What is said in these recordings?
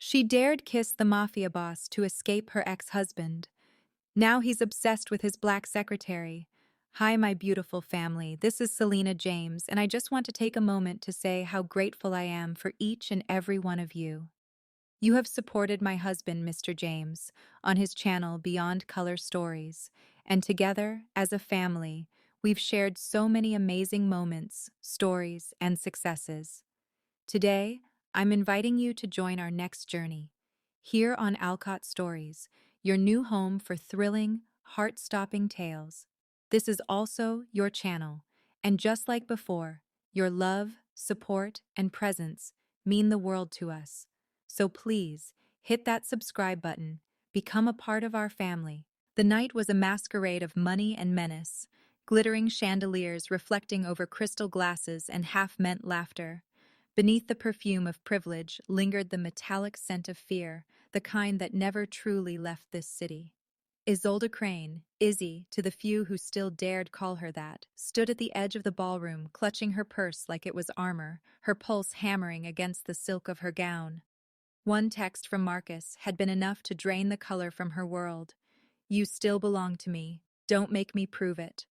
She dared kiss the mafia boss to escape her ex-husband. Now he's obsessed with his black secretary. Hi, my beautiful family. This is Selena James, and I just want to take a moment to say how grateful I am for each and every one of you. You have supported my husband, Mr. James, on his channel Beyond Color Stories, and together, as a family, we've shared so many amazing moments, stories, and successes. Today, I'm inviting you to join our next journey. Here on Alcott Stories, your new home for thrilling, heart-stopping tales. This is also your channel, and just like before, your love, support, and presence mean the world to us. So please, hit that subscribe button, become a part of our family. The night was a masquerade of money and menace, glittering chandeliers reflecting over crystal glasses and half-meant laughter. Beneath the perfume of privilege lingered the metallic scent of fear, the kind that never truly left this city. Isolde Crane, Izzy, to the few who still dared call her that, stood at the edge of the ballroom, clutching her purse like it was armor, her pulse hammering against the silk of her gown. One text from Marcus had been enough to drain the color from her world. "You still belong to me. Don't make me prove it."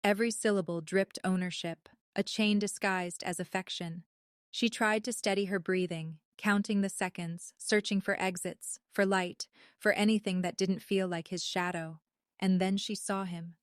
Every syllable dripped ownership, a chain disguised as affection. She tried to steady her breathing, counting the seconds, searching for exits, for light, for anything that didn't feel like his shadow. And then she saw him.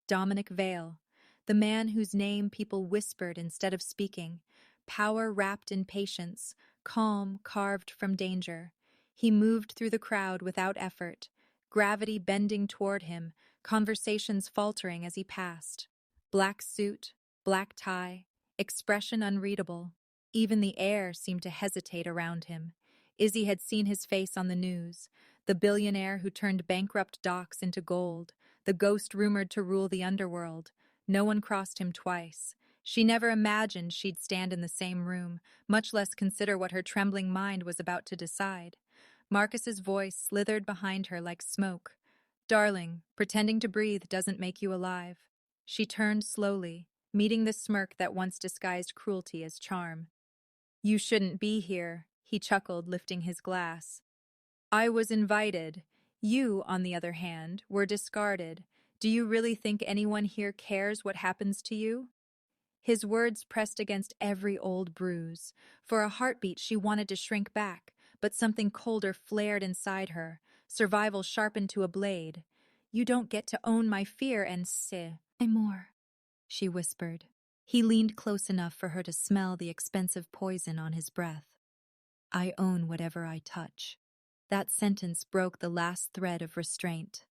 Dominic Vale, the man whose name people whispered instead of speaking, power wrapped in patience, calm carved from danger. He moved through the crowd without effort, gravity bending toward him, conversations faltering as he passed. Black suit, black tie, expression unreadable. Even the air seemed to hesitate around him. Izzy had seen his face on the news, the billionaire who turned bankrupt docks into gold, the ghost rumored to rule the underworld. No one crossed him twice. She never imagined she'd stand in the same room, much less consider what her trembling mind was about to decide. Marcus's voice slithered behind her like smoke. "Darling, pretending to breathe doesn't make you alive." She turned slowly, meeting the smirk that once disguised cruelty as charm. "You shouldn't be here," he chuckled, lifting his glass. "I was invited. You, on the other hand, were discarded. Do you really think anyone here cares what happens to you?" His words pressed against every old bruise. For a heartbeat, she wanted to shrink back, but something colder flared inside her, survival sharpened to a blade. "You don't get to own my fear and say more," she whispered. He leaned close enough for her to smell the expensive poison on his breath. "I own whatever I touch." That sentence broke the last thread of restraint.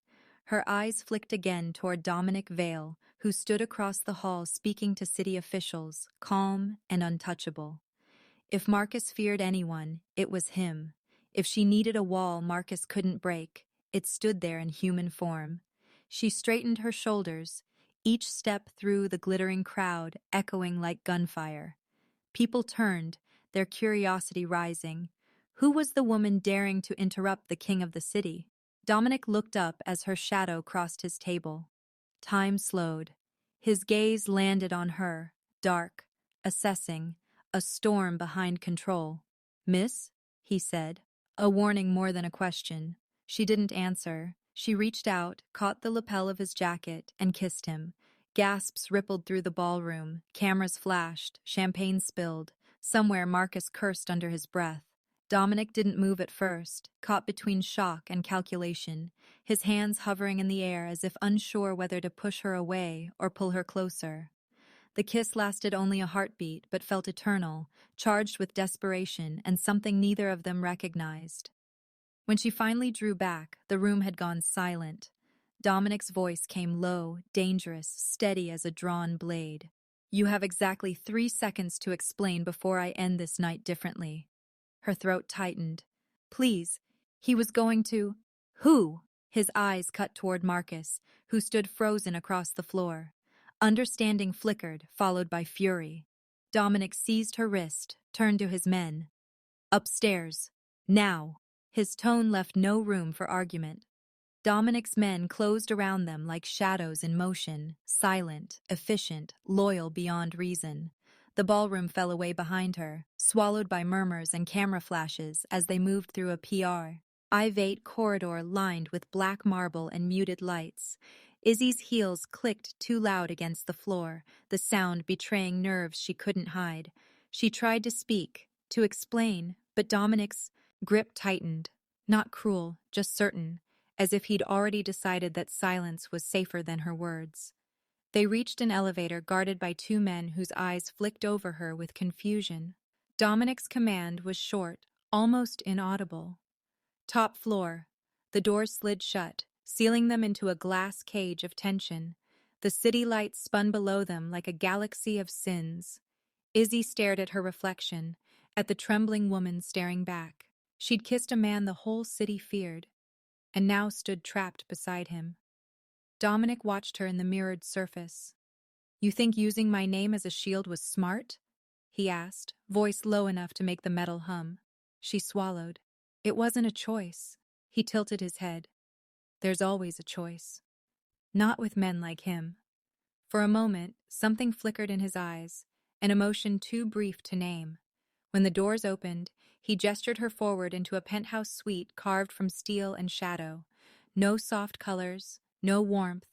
Her eyes flicked again toward Dominic Vale, who stood across the hall speaking to city officials, calm and untouchable. If Marcus feared anyone, it was him. If she needed a wall Marcus couldn't break, it stood there in human form. She straightened her shoulders, each step through the glittering crowd echoing like gunfire. People turned, their curiosity rising. Who was the woman daring to interrupt the king of the city? Dominic looked up as her shadow crossed his table. Time slowed. His gaze landed on her, dark, assessing, a storm behind control. "Miss?" he said, a warning more than a question. She didn't answer. She reached out, caught the lapel of his jacket, and kissed him. Gasps rippled through the ballroom, cameras flashed, champagne spilled. Somewhere Marcus cursed under his breath. Dominic didn't move at first, caught between shock and calculation, his hands hovering in the air as if unsure whether to push her away or pull her closer. The kiss lasted only a heartbeat, but felt eternal, charged with desperation and something neither of them recognized. When she finally drew back, the room had gone silent. Dominic's voice came low, dangerous, steady as a drawn blade. "You have exactly 3 seconds to explain before I end this night differently." Her throat tightened. "Please." He was going to... Who? His eyes cut toward Marcus, who stood frozen across the floor. Understanding flickered, followed by fury. Dominic seized her wrist, turned to his men. "Upstairs. Now." His tone left no room for argument. Dominic's men closed around them like shadows in motion, silent, efficient, loyal beyond reason. The ballroom fell away behind her, swallowed by murmurs and camera flashes as they moved through a I-8 corridor lined with black marble and muted lights. Izzy's heels clicked too loud against the floor, the sound betraying nerves she couldn't hide. She tried to speak, to explain, but Dominic's grip tightened. Not cruel, just certain, as if he'd already decided that silence was safer than her words. They reached an elevator guarded by two men whose eyes flicked over her with confusion. Dominic's command was short, almost inaudible. Top floor. The doors slid shut, sealing them into a glass cage of tension. The city lights spun below them like a galaxy of sins. Izzy stared at her reflection, at the trembling woman staring back. She'd kissed a man the whole city feared, and now stood trapped beside him. Dominic watched her in the mirrored surface. "You think using my name as a shield was smart?" he asked, voice low enough to make the metal hum. She swallowed. "It wasn't a choice." He tilted his head. "There's always a choice. Not with men like him." For a moment, something flickered in his eyes, an emotion too brief to name. When the doors opened, he gestured her forward into a penthouse suite carved from steel and shadow. No soft colors, no warmth,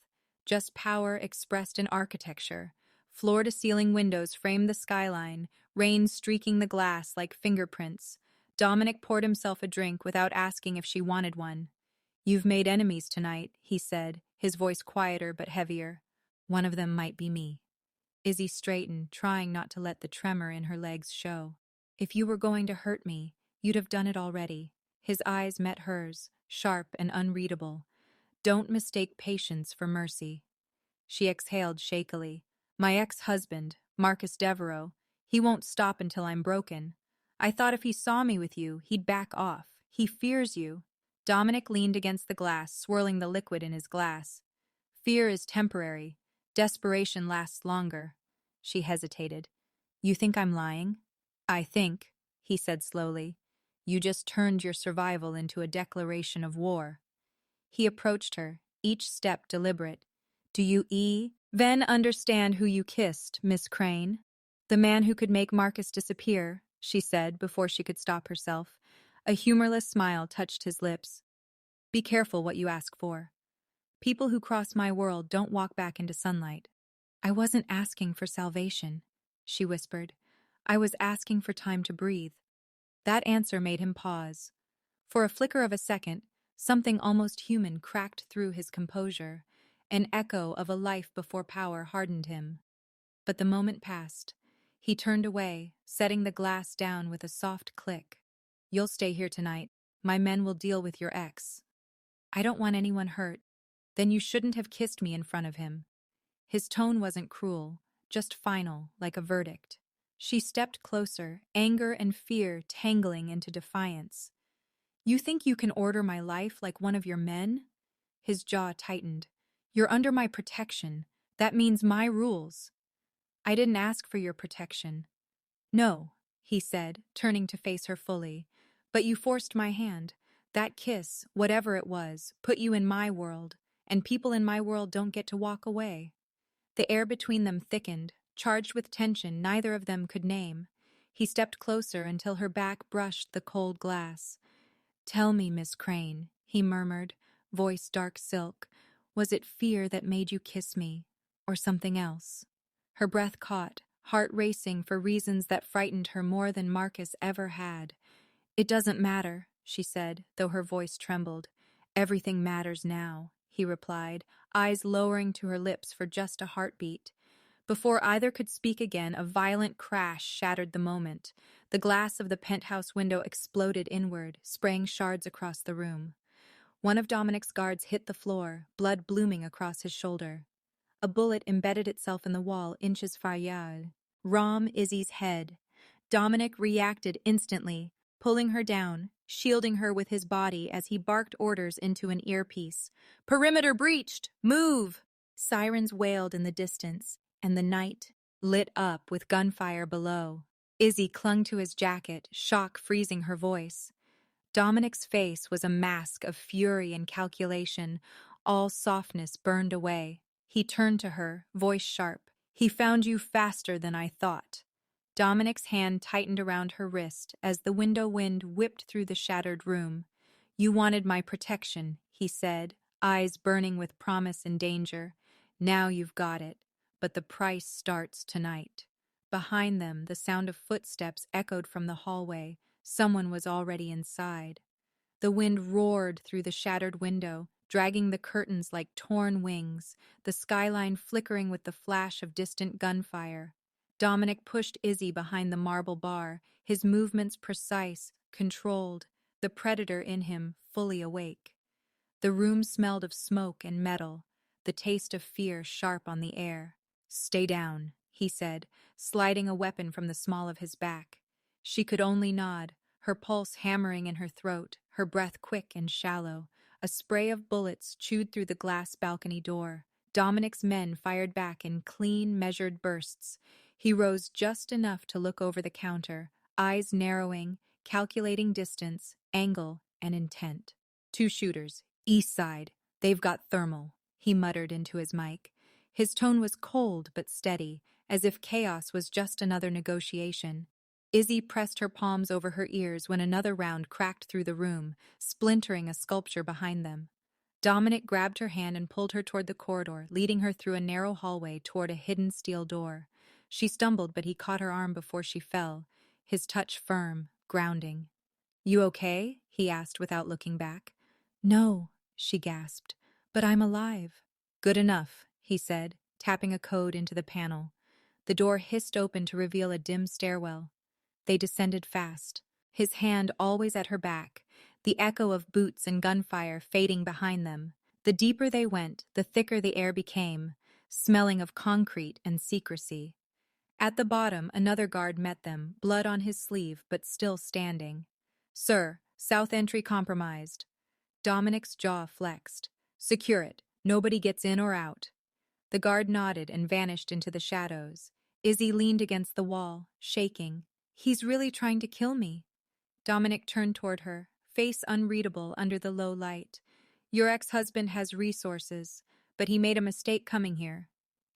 just power expressed in architecture. Floor-to-ceiling windows framed the skyline, rain streaking the glass like fingerprints. Dominic poured himself a drink without asking if she wanted one. "You've made enemies tonight," he said, his voice quieter but heavier. "One of them might be me." Izzy straightened, trying not to let the tremor in her legs show. "If you were going to hurt me, you'd have done it already." His eyes met hers, sharp and unreadable. "Don't mistake patience for mercy." She exhaled shakily. "My ex-husband, Marcus Devereaux, he won't stop until I'm broken. I thought if he saw me with you, he'd back off. He fears you." Dominic leaned against the glass, swirling the liquid in his glass. "Fear is temporary. Desperation lasts longer." She hesitated. "You think I'm lying?" "I think," he said slowly, "you just turned your survival into a declaration of war." He approached her, each step deliberate. "Do you then understand who you kissed, Miss Crane?" "The man who could make Marcus disappear," she said before she could stop herself. A humorless smile touched his lips. "Be careful what you ask for. People who cross my world don't walk back into sunlight." "I wasn't asking for salvation," she whispered. "I was asking for time to breathe." That answer made him pause. For a flicker of a second, something almost human cracked through his composure. An echo of a life before power hardened him. But the moment passed. He turned away, setting the glass down with a soft click. "You'll stay here tonight. My men will deal with your ex." "I don't want anyone hurt." "Then you shouldn't have kissed me in front of him." His tone wasn't cruel, just final, like a verdict. She stepped closer, anger and fear tangling into defiance. "You think you can order my life like one of your men?" His jaw tightened. "You're under my protection. That means my rules." "I didn't ask for your protection." "No," he said, turning to face her fully. "But you forced my hand. That kiss, whatever it was, put you in my world, and people in my world don't get to walk away." The air between them thickened, charged with tension neither of them could name. He stepped closer until her back brushed the cold glass. "Tell me, Miss Crane," he murmured, voice dark silk. "Was it fear that made you kiss me, or something else?" Her breath caught, heart racing for reasons that frightened her more than Marcus ever had. "It doesn't matter," she said, though her voice trembled. "Everything matters now," he replied, eyes lowering to her lips for just a heartbeat. Before either could speak again, a violent crash shattered the moment. The glass of the penthouse window exploded inward, spraying shards across the room. One of Dominic's guards hit the floor, blood blooming across his shoulder. A bullet embedded itself in the wall inches farther. Ram Izzy's head. Dominic reacted instantly, pulling her down, shielding her with his body as he barked orders into an earpiece. "Perimeter breached! Move!" Sirens wailed in the distance, and the night lit up with gunfire below. Izzy clung to his jacket, shock freezing her voice. Dominic's face was a mask of fury and calculation, all softness burned away. He turned to her, voice sharp. "He found you faster than I thought." Dominic's hand tightened around her wrist as the window wind whipped through the shattered room. You wanted my protection, he said, eyes burning with promise and danger. Now you've got it, but the price starts tonight. Behind them, the sound of footsteps echoed from the hallway. Someone was already inside. The wind roared through the shattered window, dragging the curtains like torn wings, the skyline flickering with the flash of distant gunfire. Dominic pushed Izzy behind the marble bar, his movements precise, controlled, the predator in him fully awake. The room smelled of smoke and metal, the taste of fear sharp on the air. Stay down, he said, sliding a weapon from the small of his back. She could only nod, her pulse hammering in her throat, her breath quick and shallow. A spray of bullets chewed through the glass balcony door. Dominic's men fired back in clean, measured bursts. He rose just enough to look over the counter, eyes narrowing, calculating distance, angle, and intent. 2 shooters, east side. They've got thermal, he muttered into his mic. His tone was cold but steady, as if chaos was just another negotiation. Izzy pressed her palms over her ears when another round cracked through the room, splintering a sculpture behind them. Dominic grabbed her hand and pulled her toward the corridor, leading her through a narrow hallway toward a hidden steel door. She stumbled, but he caught her arm before she fell, his touch firm, grounding. You okay? He asked without looking back. No, she gasped, but I'm alive. Good enough, he said, tapping a code into the panel. The door hissed open to reveal a dim stairwell. They descended fast, his hand always at her back, the echo of boots and gunfire fading behind them. The deeper they went, the thicker the air became, smelling of concrete and secrecy. At the bottom, another guard met them, blood on his sleeve, but still standing. Sir, south entry compromised. Dominic's jaw flexed. Secure it. Nobody gets in or out. The guard nodded and vanished into the shadows. Izzy leaned against the wall, shaking. He's really trying to kill me. Dominic turned toward her, face unreadable under the low light. Your ex-husband has resources, but he made a mistake coming here.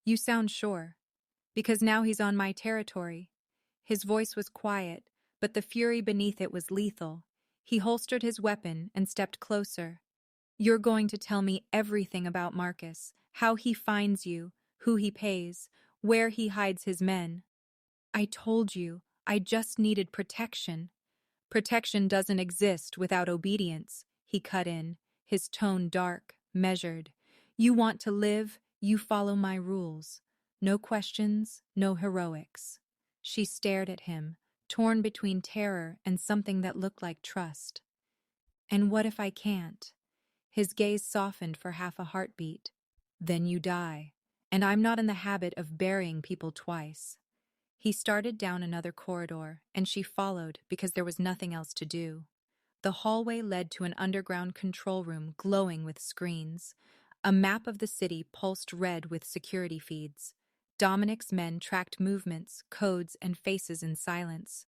You sound sure. Because now he's on my territory. His voice was quiet, but the fury beneath it was lethal. He holstered his weapon and stepped closer. You're going to tell me everything about Marcus, how he finds you, who he pays, where he hides his men. I told you, I just needed protection. Protection doesn't exist without obedience, he cut in, his tone dark, measured. You want to live, you follow my rules. No questions, no heroics. She stared at him, torn between terror and something that looked like trust. And what if I can't? His gaze softened for half a heartbeat. Then you die, and I'm not in the habit of burying people twice. He started down another corridor, and she followed because there was nothing else to do. The hallway led to an underground control room glowing with screens. A map of the city pulsed red with security feeds. Dominic's men tracked movements, codes, and faces in silence.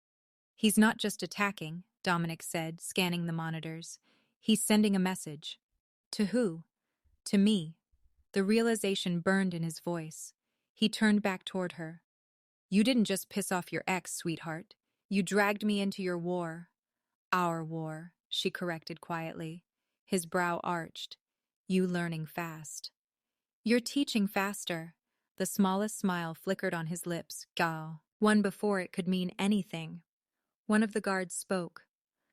He's not just attacking, Dominic said, scanning the monitors. He's sending a message. To who? To me. The realization burned in his voice. He turned back toward her. You didn't just piss off your ex, sweetheart. You dragged me into your war. Our war, she corrected quietly. His brow arched. You learning fast. You're teaching faster. The smallest smile flickered on his lips, gah, one before it could mean anything. One of the guards spoke.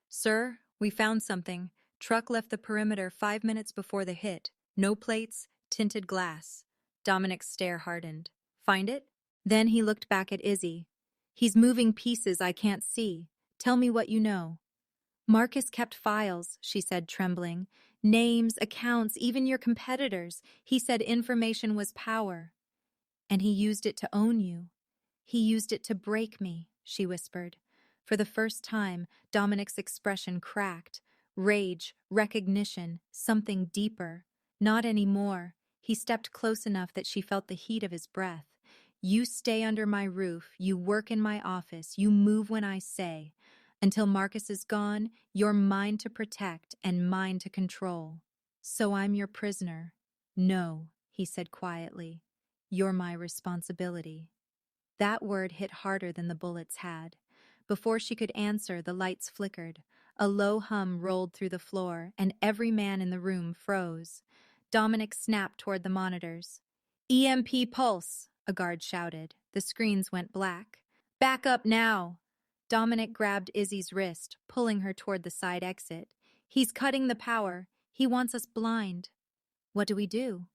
Sir, we found something. Truck left the perimeter 5 minutes before the hit. No plates, tinted glass. Dominic's stare hardened. Find it? Then he looked back at Izzy. He's moving pieces I can't see. Tell me what you know. Marcus kept files, she said, trembling. Names, accounts, even your competitors. He said information was power. And he used it to own you. He used it to break me, she whispered. For the first time, Dominic's expression cracked. Rage, recognition, something deeper. Not anymore. He stepped close enough that she felt the heat of his breath. You stay under my roof, you work in my office, you move when I say. Until Marcus is gone, you're mine to protect and mine to control. So I'm your prisoner. No, he said quietly. You're my responsibility. That word hit harder than the bullets had. Before she could answer, the lights flickered. A low hum rolled through the floor, and every man in the room froze. Dominic snapped toward the monitors. EMP pulse, a guard shouted. The screens went black. Back up now! Dominic grabbed Izzy's wrist, pulling her toward the side exit. He's cutting the power. He wants us blind. What do?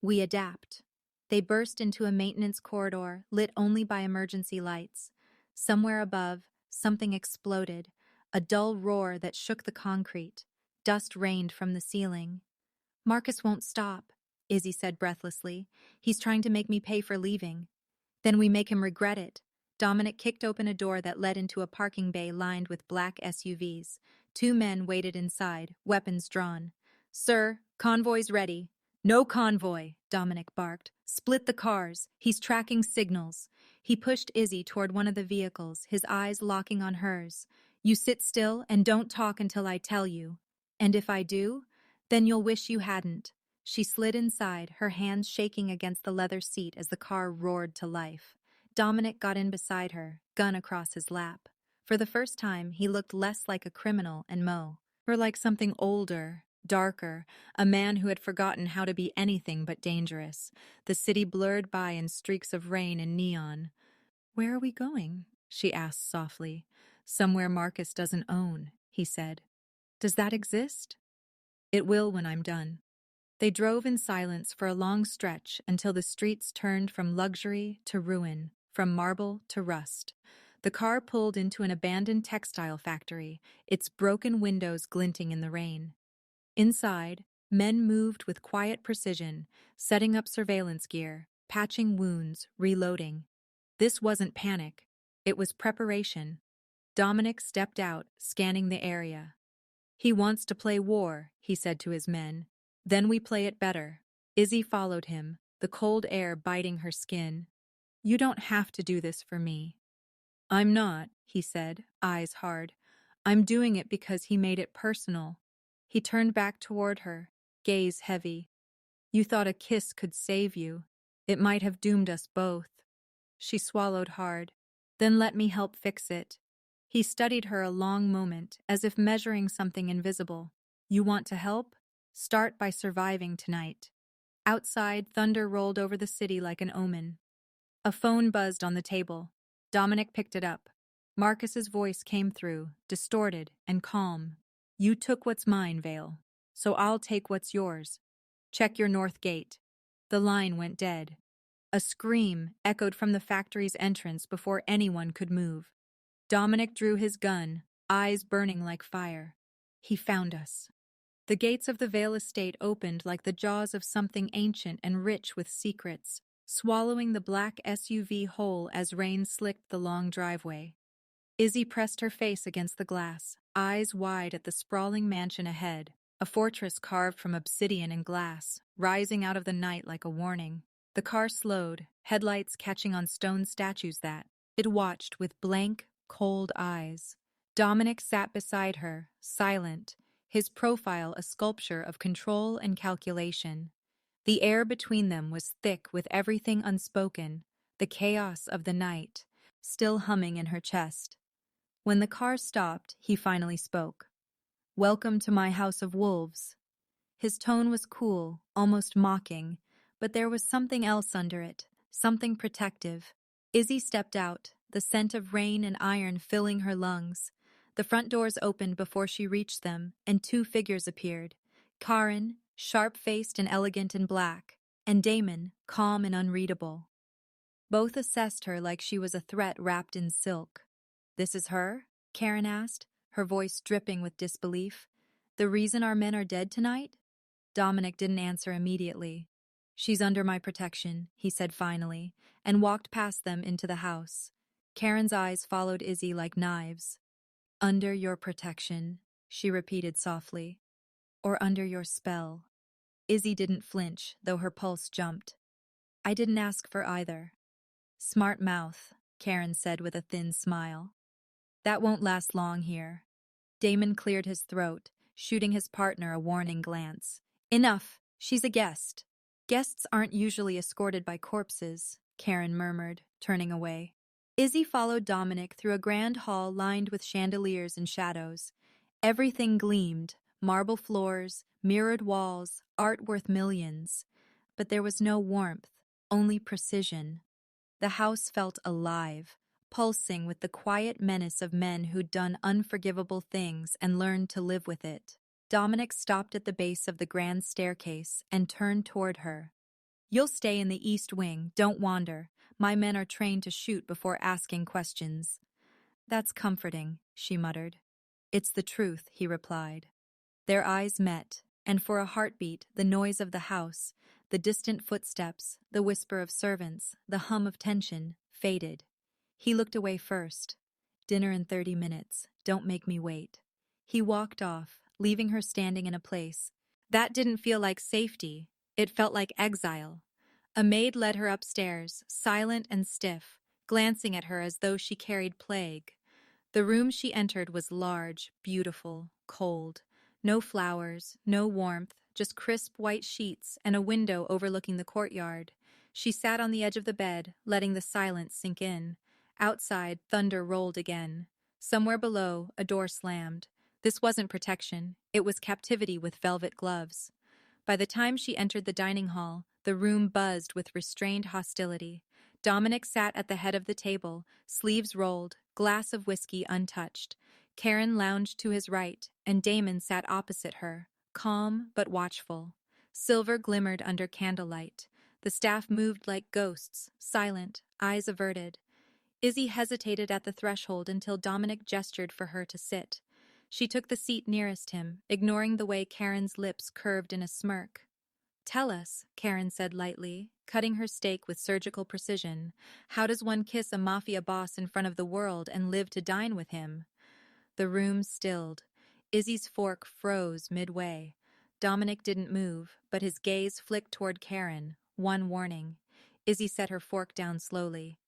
We adapt. They burst into a maintenance corridor, lit only by emergency lights. Somewhere above, something exploded, a dull roar that shook the concrete. Dust rained from the ceiling. Marcus won't stop, Izzy said breathlessly. He's trying to make me pay for leaving. Then we make him regret it. Dominic kicked open a door that led into a parking bay lined with black SUVs. Two men waited inside, weapons drawn. Sir, convoy's ready. No convoy, Dominic barked. Split the cars. He's tracking signals. He pushed Izzy toward one of the vehicles, his eyes locking on hers. You sit still and don't talk until I tell you. And if I do, then you'll wish you hadn't. She slid inside, her hands shaking against the leather seat as the car roared to life. Dominic got in beside her, gun across his lap. For the first time, he looked less like a criminal and more like something older, darker, a man who had forgotten how to be anything but dangerous. The city blurred by in streaks of rain and neon. Where are we going? She asked softly. Somewhere Marcus doesn't own, he said. Does that exist? It will when I'm done. They drove in silence for a long stretch until the streets turned from luxury to ruin, from marble to rust. The car pulled into an abandoned textile factory, its broken windows glinting in the rain. Inside, men moved with quiet precision, setting up surveillance gear, patching wounds, reloading. This wasn't panic. It was preparation. Dominic stepped out, scanning the area. He wants to play war, he said to his men. Then we play it better. Izzy followed him, the cold air biting her skin. You don't have to do this for me. I'm not, he said, eyes hard. I'm doing it because he made it personal. He turned back toward her, gaze heavy. You thought a kiss could save you. It might have doomed us both. She swallowed hard. Then let me help fix it. He studied her a long moment, as if measuring something invisible. You want to help? Start by surviving tonight. Outside, thunder rolled over the city like an omen. A phone buzzed on the table. Dominic picked it up. Marcus's voice came through, distorted and calm. You took what's mine, Vale, so I'll take what's yours. Check your north gate. The line went dead. A scream echoed from the factory's entrance before anyone could move. Dominic drew his gun, eyes burning like fire. He found us. The gates of the Vale estate opened like the jaws of something ancient and rich with secrets, swallowing the black SUV whole as rain slicked the long driveway. Izzy pressed her face against the glass, eyes wide at the sprawling mansion ahead, a fortress carved from obsidian and glass, rising out of the night like a warning. The car slowed, headlights catching on stone statues that it watched with blank, cold eyes. Dominic sat beside her, silent, his profile a sculpture of control and calculation. The air between them was thick with everything unspoken, the chaos of the night, still humming in her chest. When the car stopped, he finally spoke. Welcome to my house of wolves. His tone was cool, almost mocking, but there was something else under it, something protective. Izzy stepped out, the scent of rain and iron filling her lungs. The front doors opened before she reached them, and two figures appeared. Karen, sharp-faced and elegant in black, and Damon, calm and unreadable. Both assessed her like she was a threat wrapped in silk. This is her? Karen asked, her voice dripping with disbelief. The reason our men are dead tonight? Dominic didn't answer immediately. She's under my protection, he said finally, and walked past them into the house. Karen's eyes followed Izzy like knives. Under your protection, she repeated softly. Or under your spell. Izzy didn't flinch, though her pulse jumped. I didn't ask for either. Smart mouth, Karen said with a thin smile. That won't last long here. Damon cleared his throat, shooting his partner a warning glance. Enough, she's a guest. Guests aren't usually escorted by corpses, Karen murmured, turning away. Izzy followed Dominic through a grand hall lined with chandeliers and shadows. Everything gleamed, marble floors, mirrored walls, art worth millions. But there was no warmth, only precision. The house felt alive, pulsing with the quiet menace of men who'd done unforgivable things and learned to live with it. Dominic stopped at the base of the grand staircase and turned toward her. "You'll stay in the east wing, don't wander. My men are trained to shoot before asking questions." "That's comforting," she muttered. "It's the truth," he replied. Their eyes met, and for a heartbeat, the noise of the house, the distant footsteps, the whisper of servants, the hum of tension, faded. He looked away first. "Dinner in 30 minutes. Don't make me wait." He walked off, leaving her standing in a place. That didn't feel like safety. It felt like exile. A maid led her upstairs, silent and stiff, glancing at her as though she carried plague. The room she entered was large, beautiful, cold. No flowers, no warmth, just crisp white sheets and a window overlooking the courtyard. She sat on the edge of the bed, letting the silence sink in. Outside, thunder rolled again. Somewhere below, a door slammed. This wasn't protection. It was captivity with velvet gloves. By the time she entered the dining hall, the room buzzed with restrained hostility. Dominic sat at the head of the table, sleeves rolled, glass of whiskey untouched. Karen lounged to his right, and Damon sat opposite her, calm but watchful. Silver glimmered under candlelight. The staff moved like ghosts, silent, eyes averted. Izzy hesitated at the threshold until Dominic gestured for her to sit. She took the seat nearest him, ignoring the way Karen's lips curved in a smirk. "Tell us," Karen said lightly, cutting her steak with surgical precision. "How does one kiss a mafia boss in front of the world and live to dine with him?" The room stilled. Izzy's fork froze midway. Dominic didn't move, but his gaze flicked toward Karen, one warning. Izzy set her fork down slowly.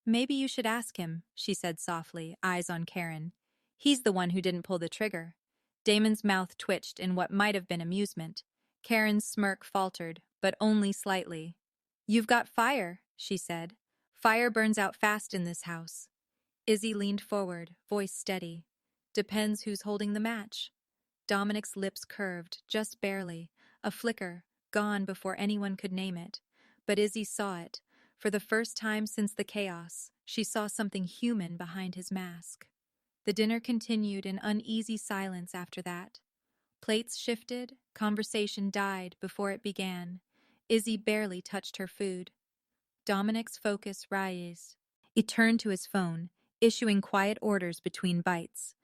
"Maybe you should ask him," she said softly, eyes on Karen. "He's the one who didn't pull the trigger." Damon's mouth twitched in what might have been amusement. Karen's smirk faltered, but only slightly. "You've got fire," she said. "Fire burns out fast in this house." Izzy leaned forward, voice steady. "Depends who's holding the match." Dominic's lips curved, just barely, a flicker, gone before anyone could name it. But Izzy saw it. For the first time since the chaos, she saw something human behind his mask. The dinner continued in uneasy silence after that. Plates shifted, conversation died before it began. Izzy barely touched her food. Dominic's focus raised. He turned to his phone, issuing quiet orders between bites.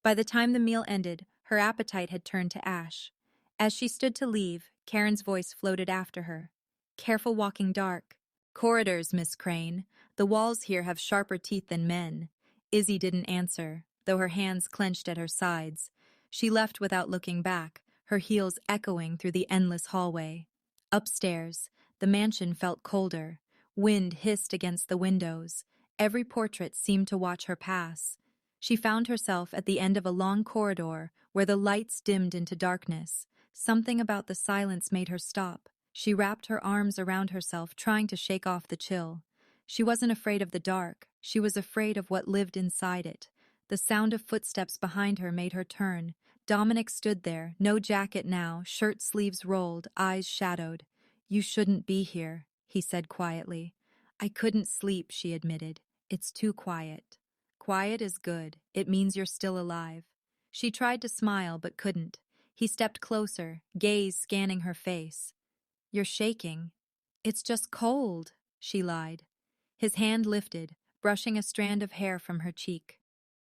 By the time the meal ended, her appetite had turned to ash. As she stood to leave, Karen's voice floated after her. "Careful walking dark." "Corridors, Miss Crane. The walls here have sharper teeth than men." Izzy didn't answer, though her hands clenched at her sides. She left without looking back, her heels echoing through the endless hallway. Upstairs, the mansion felt colder. Wind hissed against the windows. Every portrait seemed to watch her pass. She found herself at the end of a long corridor where the lights dimmed into darkness. Something about the silence made her stop. She wrapped her arms around herself, trying to shake off the chill. She wasn't afraid of the dark. She was afraid of what lived inside it. The sound of footsteps behind her made her turn. Dominic stood there, no jacket now, shirt sleeves rolled, eyes shadowed. "You shouldn't be here," he said quietly. "I couldn't sleep," she admitted. "It's too quiet." "Quiet is good. It means you're still alive." She tried to smile but couldn't. He stepped closer, gaze scanning her face. "You're shaking." "It's just cold," she lied. His hand lifted, brushing a strand of hair from her cheek.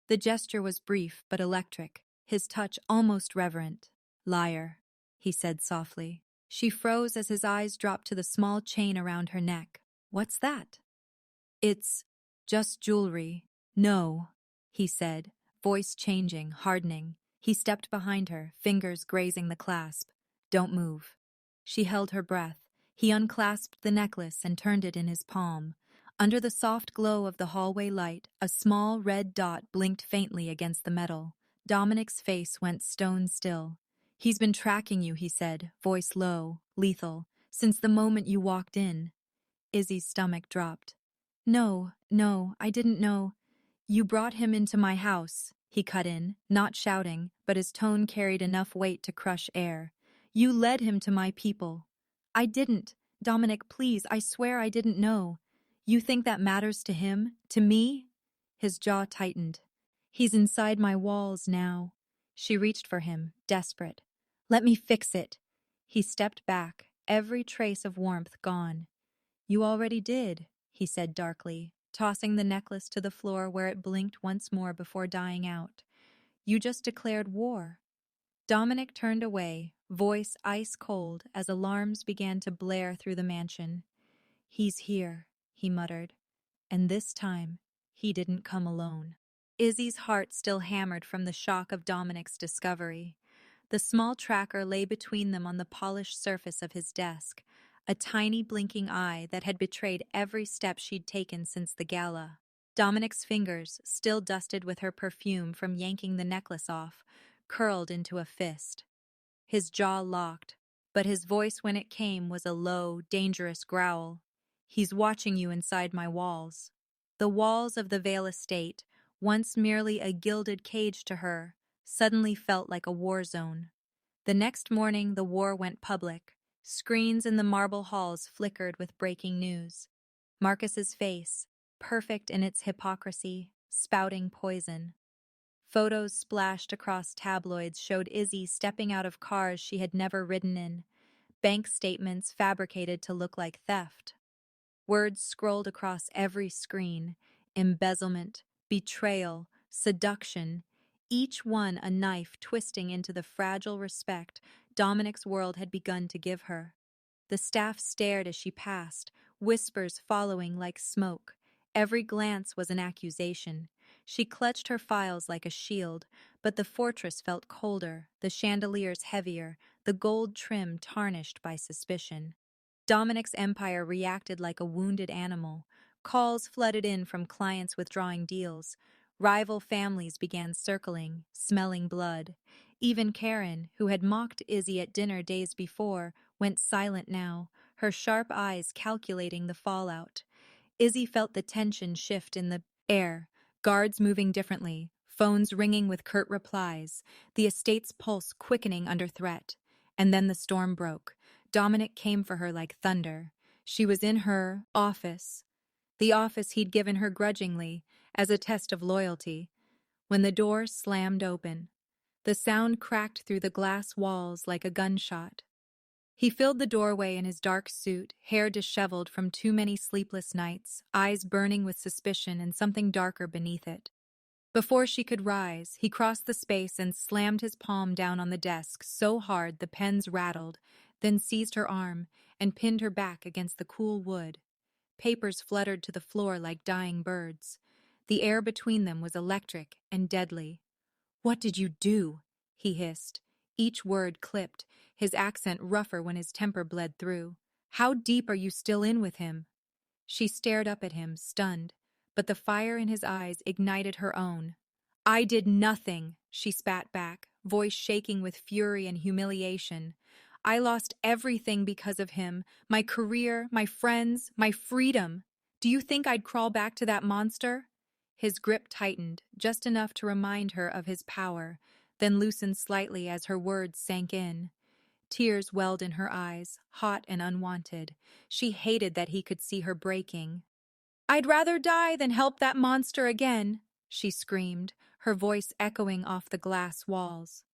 The gesture was brief but electric, his touch almost reverent. "Liar," he said softly. She froze as his eyes dropped to the small chain around her neck. "What's that?" "It's just jewelry." "No," he said, voice changing, hardening. He stepped behind her, fingers grazing the clasp. "Don't move." She held her breath. He unclasped the necklace and turned it in his palm. Under the soft glow of the hallway light, a small red dot blinked faintly against the metal. Dominic's face went stone still. "He's been tracking you," he said, voice low, lethal, "since the moment you walked in." Izzy's stomach dropped. No, no, I didn't know. You brought him into my house, he cut in, not shouting, but his tone carried enough weight to crush air. You led him to my people. I didn't. Dominic, please, I swear I didn't know. You think that matters to him? To me? His jaw tightened. He's inside my walls now. She reached for him, desperate. Let me fix it. He stepped back, every trace of warmth gone. You already did, he said darkly, tossing the necklace to the floor where it blinked once more before dying out. You just declared war. Dominic turned away, voice ice cold as alarms began to blare through the mansion. He's here, he muttered, and this time he didn't come alone. Izzy's heart still hammered from the shock of Dominic's discovery. The small tracker lay between them on the polished surface of his desk, a tiny blinking eye that had betrayed every step she'd taken since the gala. Dominic's fingers, still dusted with her perfume from yanking the necklace off, curled into a fist. His jaw locked, but his voice when it came was a low, dangerous growl. He's watching you inside my walls. The walls of the Vale estate, once merely a gilded cage to her, suddenly felt like a war zone. The next morning the war went public. Screens in the marble halls flickered with breaking news. Marcus's face, perfect in its hypocrisy, spouting poison. Photos splashed across tabloids showed Izzy stepping out of cars she had never ridden in, bank statements fabricated to look like theft. Words scrolled across every screen: embezzlement, betrayal, seduction, each one a knife twisting into the fragile respect Dominic's world had begun to give her. The staff stared as she passed, whispers following like smoke. Every glance was an accusation. She clutched her files like a shield, but the fortress felt colder, the chandeliers heavier, the gold trim tarnished by suspicion. Dominic's empire reacted like a wounded animal. Calls flooded in from clients withdrawing deals. Rival families began circling, smelling blood. Even Karen, who had mocked Izzy at dinner days before, went silent now, her sharp eyes calculating the fallout. Izzy felt the tension shift in the air, guards moving differently, phones ringing with curt replies, the estate's pulse quickening under threat. And then the storm broke. Dominic came for her like thunder. She was in her office, the office he'd given her grudgingly, as a test of loyalty, when the door slammed open. The sound cracked through the glass walls like a gunshot. He filled the doorway in his dark suit, hair disheveled from too many sleepless nights, eyes burning with suspicion and something darker beneath it. Before she could rise, he crossed the space and slammed his palm down on the desk so hard the pens rattled, then seized her arm and pinned her back against the cool wood. Papers fluttered to the floor like dying birds. The air between them was electric and deadly. "What did you do?" he hissed, each word clipped, his accent rougher when his temper bled through. "How deep are you still in with him?" She stared up at him, stunned, but the fire in his eyes ignited her own. "I did nothing," she spat back, voice shaking with fury and humiliation. "I lost everything because of him, my career, my friends, my freedom. Do you think I'd crawl back to that monster?" His grip tightened, just enough to remind her of his power, then loosened slightly as her words sank in. Tears welled in her eyes, hot and unwanted. She hated that he could see her breaking. "I'd rather die than help that monster again," she screamed, her voice echoing off the glass walls.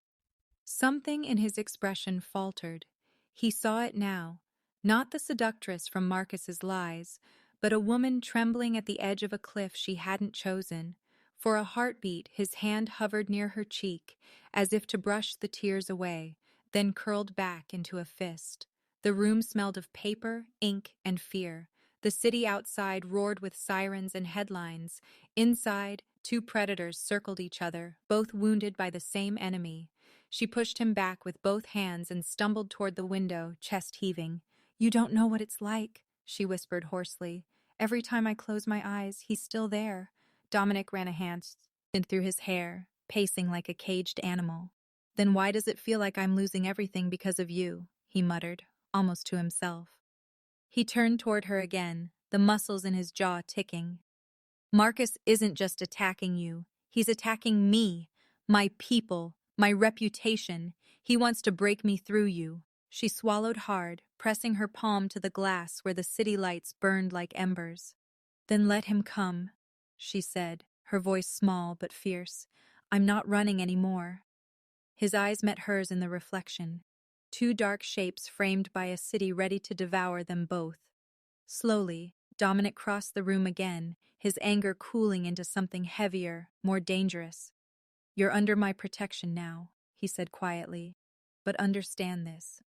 Something in his expression faltered. He saw it now, not the seductress from Marcus's lies, but a woman trembling at the edge of a cliff she hadn't chosen. For a heartbeat, his hand hovered near her cheek, as if to brush the tears away, then curled back into a fist. The room smelled of paper, ink, and fear. The city outside roared with sirens and headlines. Inside, two predators circled each other, both wounded by the same enemy. She pushed him back with both hands and stumbled toward the window, chest heaving. "You don't know what it's like," she whispered hoarsely. "Every time I close my eyes, he's still there." Dominic ran a hand through his hair, pacing like a caged animal. "Then why does it feel like I'm losing everything because of you?" he muttered, almost to himself. He turned toward her again, the muscles in his jaw ticking. Marcus isn't just attacking you. He's attacking me, my people, my reputation. He wants to break me through you. She swallowed hard, pressing her palm to the glass where the city lights burned like embers. Then let him come, she said, her voice small but fierce. I'm not running anymore. His eyes met hers in the reflection, two dark shapes framed by a city ready to devour them both. Slowly, Dominic crossed the room again, his anger cooling into something heavier, more dangerous. You're under my protection now, he said quietly. But understand this.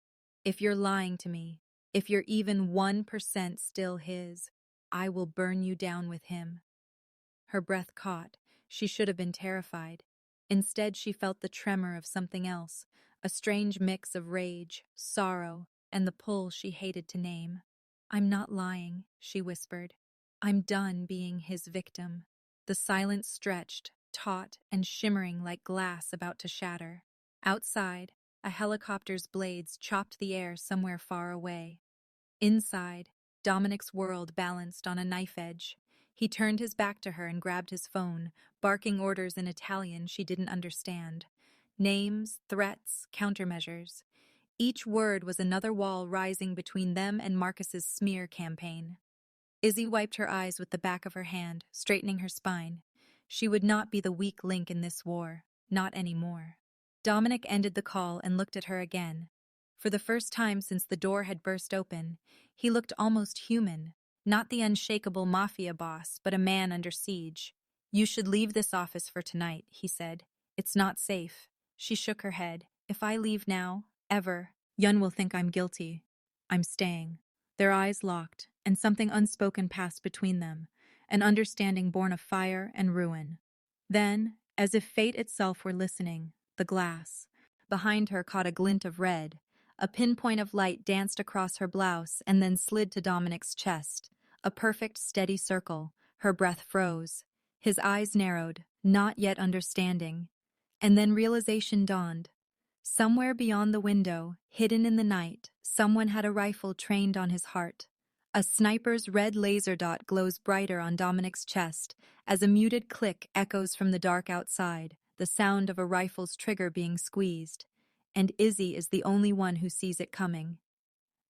If you're lying to me, if you're even 1% still his, I will burn you down with him. Her breath caught. She should have been terrified. Instead, she felt the tremor of something else, a strange mix of rage, sorrow, and the pull she hated to name. I'm not lying, she whispered. I'm done being his victim. The silence stretched, taut and shimmering like glass about to shatter. Outside, a helicopter's blades chopped the air somewhere far away. Inside, Dominic's world balanced on a knife edge. He turned his back to her and grabbed his phone, barking orders in Italian she didn't understand. Names, threats, countermeasures. Each word was another wall rising between them and Marcus's smear campaign. Izzy wiped her eyes with the back of her hand, straightening her spine. She would not be the weak link in this war, not anymore. Dominic ended the call and looked at her again. For the first time since the door had burst open, he looked almost human, not the unshakable mafia boss, but a man under siege. You should leave this office for tonight, he said. It's not safe. She shook her head. If I leave now, ever, Yun will think I'm guilty. I'm staying. Their eyes locked, and something unspoken passed between them, an understanding born of fire and ruin. Then, as if fate itself were listening, the glass, behind her, caught a glint of red. A pinpoint of light danced across her blouse and then slid to Dominic's chest. A perfect, steady circle. Her breath froze. His eyes narrowed, not yet understanding. And then realization dawned. Somewhere beyond the window, hidden in the night, someone had a rifle trained on his heart. A sniper's red laser dot glows brighter on Dominic's chest as a muted click echoes from the dark outside, the sound of a rifle's trigger being squeezed. And Izzy is the only one who sees it coming.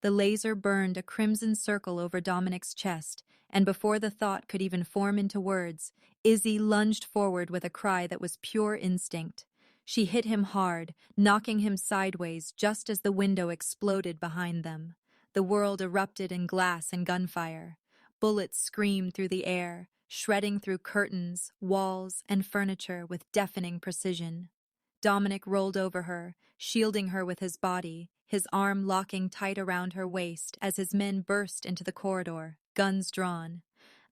The laser burned a crimson circle over Dominic's chest, and before the thought could even form into words, Izzy lunged forward with a cry that was pure instinct. She hit him hard, knocking him sideways just as the window exploded behind them. The world erupted in glass and gunfire. Bullets screamed through the air, shredding through curtains, walls, and furniture with deafening precision. Dominic rolled over her, shielding her with his body, his arm locking tight around her waist as his men burst into the corridor, guns drawn.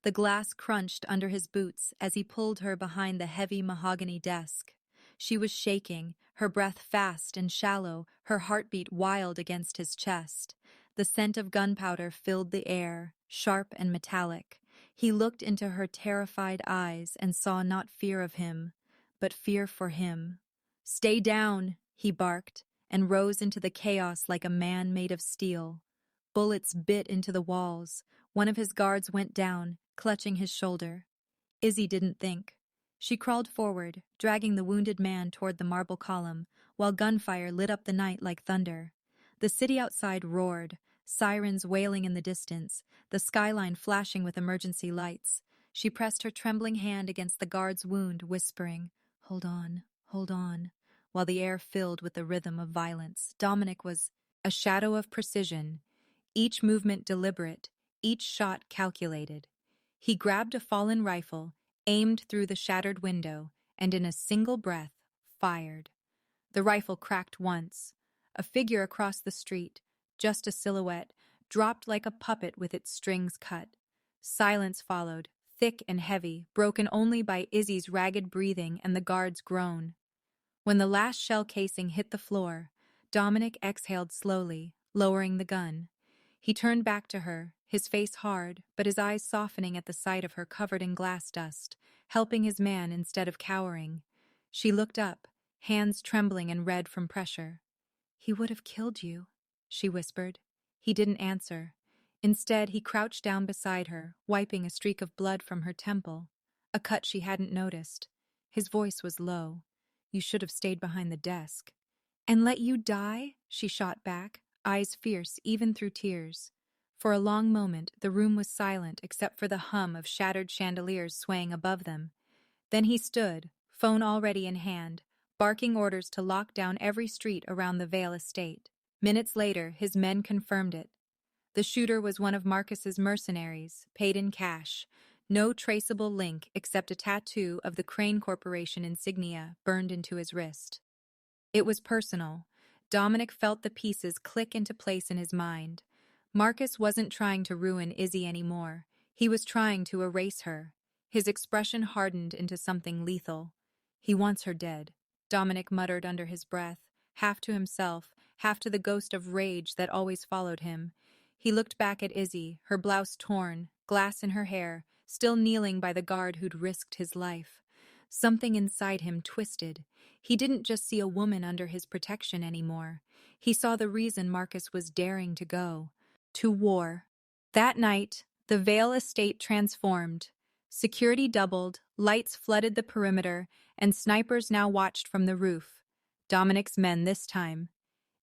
The glass crunched under his boots as he pulled her behind the heavy mahogany desk. She was shaking, her breath fast and shallow, her heartbeat wild against his chest. The scent of gunpowder filled the air, sharp and metallic. He looked into her terrified eyes and saw not fear of him, but fear for him. "Stay down," he barked, and rose into the chaos like a man made of steel. Bullets bit into the walls. One of his guards went down, clutching his shoulder. Izzy didn't think. She crawled forward, dragging the wounded man toward the marble column, while gunfire lit up the night like thunder. The city outside roared, sirens wailing in the distance, the skyline flashing with emergency lights. She pressed her trembling hand against the guard's wound, whispering, "Hold on," while the air filled with the rhythm of violence. Dominic was a shadow of precision, each movement deliberate, each shot calculated. He grabbed a fallen rifle, aimed through the shattered window, and in a single breath, fired. The rifle cracked once. A figure across the street, just a silhouette, dropped like a puppet with its strings cut. Silence followed, thick and heavy, broken only by Izzy's ragged breathing and the guard's groan. When the last shell casing hit the floor, Dominic exhaled slowly, lowering the gun. He turned back to her, his face hard, but his eyes softening at the sight of her covered in glass dust, helping his man instead of cowering. She looked up, hands trembling and red from pressure. "He would have killed you," she whispered. He didn't answer. Instead, he crouched down beside her, wiping a streak of blood from her temple, a cut she hadn't noticed. His voice was low. "You should have stayed behind the desk." "And let you die?" she shot back, eyes fierce even through tears. For a long moment, the room was silent except for the hum of shattered chandeliers swaying above them. Then he stood, phone already in hand, barking orders to lock down every street around the Vale estate. Minutes later, his men confirmed it. The shooter was one of Marcus's mercenaries, paid in cash. No traceable link except a tattoo of the Crane Corporation insignia burned into his wrist. It was personal. Dominic felt the pieces click into place in his mind. Marcus wasn't trying to ruin Izzy anymore. He was trying to erase her. His expression hardened into something lethal. "He wants her dead," Dominic muttered under his breath, half to himself, half to the ghost of rage that always followed him. He looked back at Izzy, her blouse torn, glass in her hair, still kneeling by the guard who'd risked his life. Something inside him twisted. He didn't just see a woman under his protection anymore. He saw the reason Marcus was daring to go. To war. That night, the Vale estate transformed. Security doubled, lights flooded the perimeter, and snipers now watched from the roof. Dominic's men this time.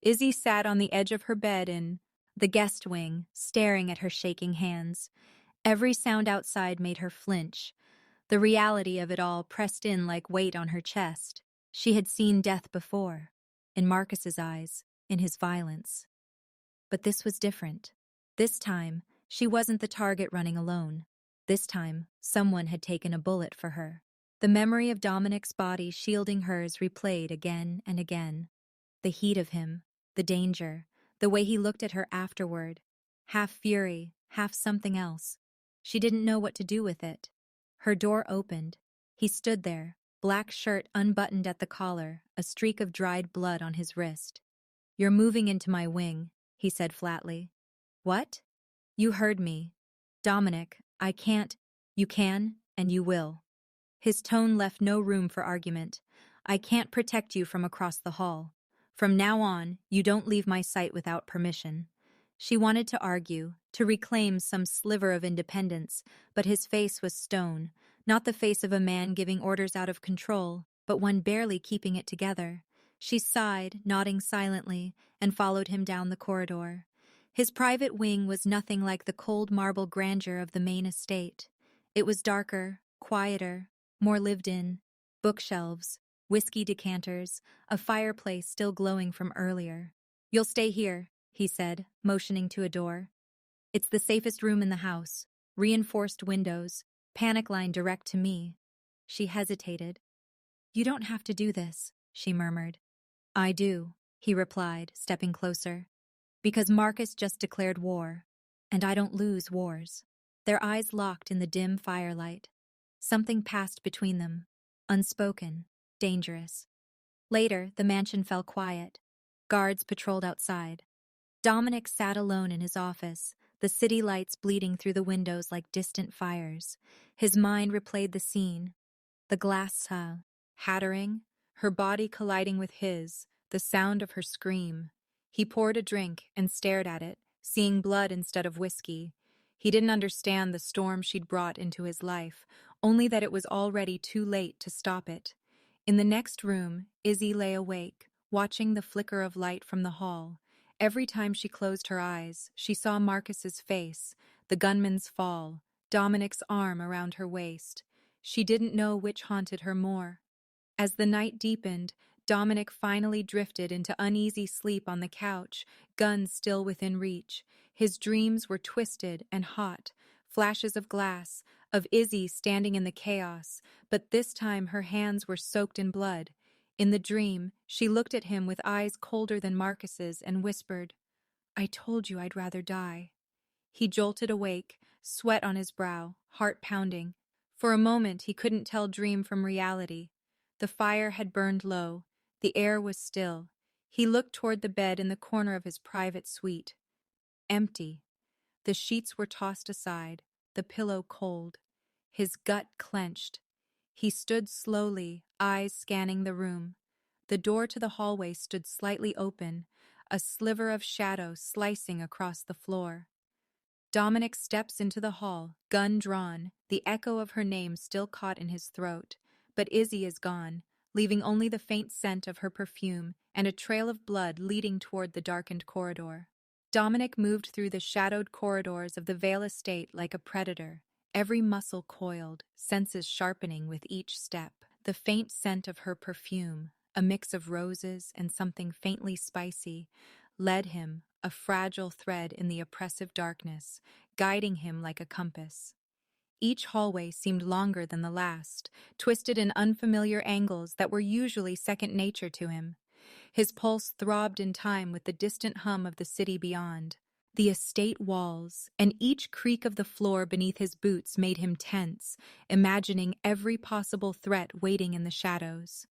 Izzy sat on the edge of her bed in the guest wing, staring at her shaking hands. Every sound outside made her flinch. The reality of it all pressed in like weight on her chest. She had seen death before, in Marcus's eyes, in his violence. But this was different. This time, she wasn't the target running alone. This time, someone had taken a bullet for her. The memory of Dominic's body shielding hers replayed again and again. The heat of him, the danger, the way he looked at her afterward. Half fury, half something else. She didn't know what to do with it. Her door opened. He stood there, black shirt unbuttoned at the collar, a streak of dried blood on his wrist. "You're moving into my wing," he said flatly. "What?" "You heard me. Dominic, I can't." "You can, and you will." His tone left no room for argument. "I can't protect you from across the hall. From now on, you don't leave my sight without permission." She wanted to argue, to reclaim some sliver of independence, but his face was stone, not the face of a man giving orders out of control, but one barely keeping it together. She sighed, nodding silently, and followed him down the corridor. His private wing was nothing like the cold marble grandeur of the main estate. It was darker, quieter, more lived in. Bookshelves, whiskey decanters, a fireplace still glowing from earlier. "You'll stay here," he said, motioning to a door. "It's the safest room in the house. Reinforced windows, panic line direct to me." She hesitated. "You don't have to do this," she murmured. "I do," he replied, stepping closer. "Because Marcus just declared war, and I don't lose wars." Their eyes locked in the dim firelight. Something passed between them, unspoken, dangerous. Later, the mansion fell quiet. Guards patrolled outside. Dominic sat alone in his office, the city lights bleeding through the windows like distant fires. His mind replayed the scene. The glass hattering, her body colliding with his, the sound of her scream. He poured a drink and stared at it, seeing blood instead of whiskey. He didn't understand the storm she'd brought into his life, only that it was already too late to stop it. In the next room, Izzy lay awake, watching the flicker of light from the hall. Every time she closed her eyes, she saw Marcus's face, the gunman's fall, Dominic's arm around her waist. She didn't know which haunted her more. As the night deepened, Dominic finally drifted into uneasy sleep on the couch, guns still within reach. His dreams were twisted and hot, flashes of glass, of Izzy standing in the chaos, but this time her hands were soaked in blood. In the dream, she looked at him with eyes colder than Marcus's and whispered, "I told you I'd rather die." He jolted awake, sweat on his brow, heart pounding. For a moment he couldn't tell dream from reality. The fire had burned low. The air was still. He looked toward the bed in the corner of his private suite. Empty. The sheets were tossed aside, the pillow cold. His gut clenched. He stood slowly, eyes scanning the room. The door to the hallway stood slightly open, a sliver of shadow slicing across the floor. Dominic steps into the hall, gun drawn, the echo of her name still caught in his throat. But Izzy is gone, leaving only the faint scent of her perfume and a trail of blood leading toward the darkened corridor. Dominic moved through the shadowed corridors of the Vale estate like a predator, every muscle coiled, senses sharpening with each step. The faint scent of her perfume, a mix of roses and something faintly spicy, led him, a fragile thread in the oppressive darkness, guiding him like a compass. Each hallway seemed longer than the last, twisted in unfamiliar angles that were usually second nature to him. His pulse throbbed in time with the distant hum of the city beyond. The estate walls and each creak of the floor beneath his boots made him tense, imagining every possible threat waiting in the shadows.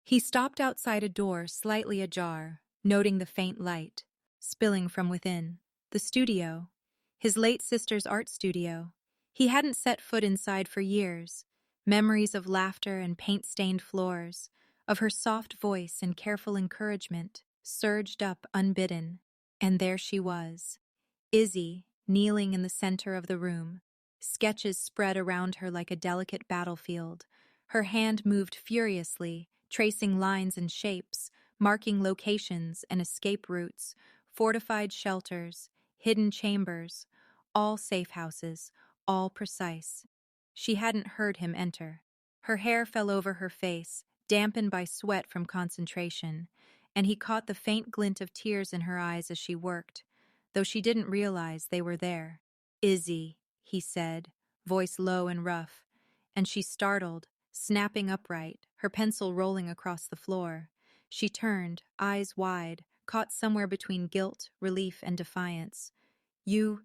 He stopped outside a door slightly ajar, noting the faint light spilling from within. The studio. His late sister's art studio. He hadn't set foot inside for years. Memories of laughter and paint-stained floors, of her soft voice and careful encouragement, surged up unbidden. And there she was, Izzy, kneeling in the center of the room, sketches spread around her like a delicate battlefield. Her hand moved furiously, tracing lines and shapes, marking locations and escape routes, fortified shelters, hidden chambers, all safe houses, all precise. She hadn't heard him enter. Her hair fell over her face, dampened by sweat from concentration, and he caught the faint glint of tears in her eyes as she worked, though she didn't realize they were there. "Izzy," he said, voice low and rough, and she startled, snapping upright, her pencil rolling across the floor. She turned, eyes wide, caught somewhere between guilt, relief, and defiance. You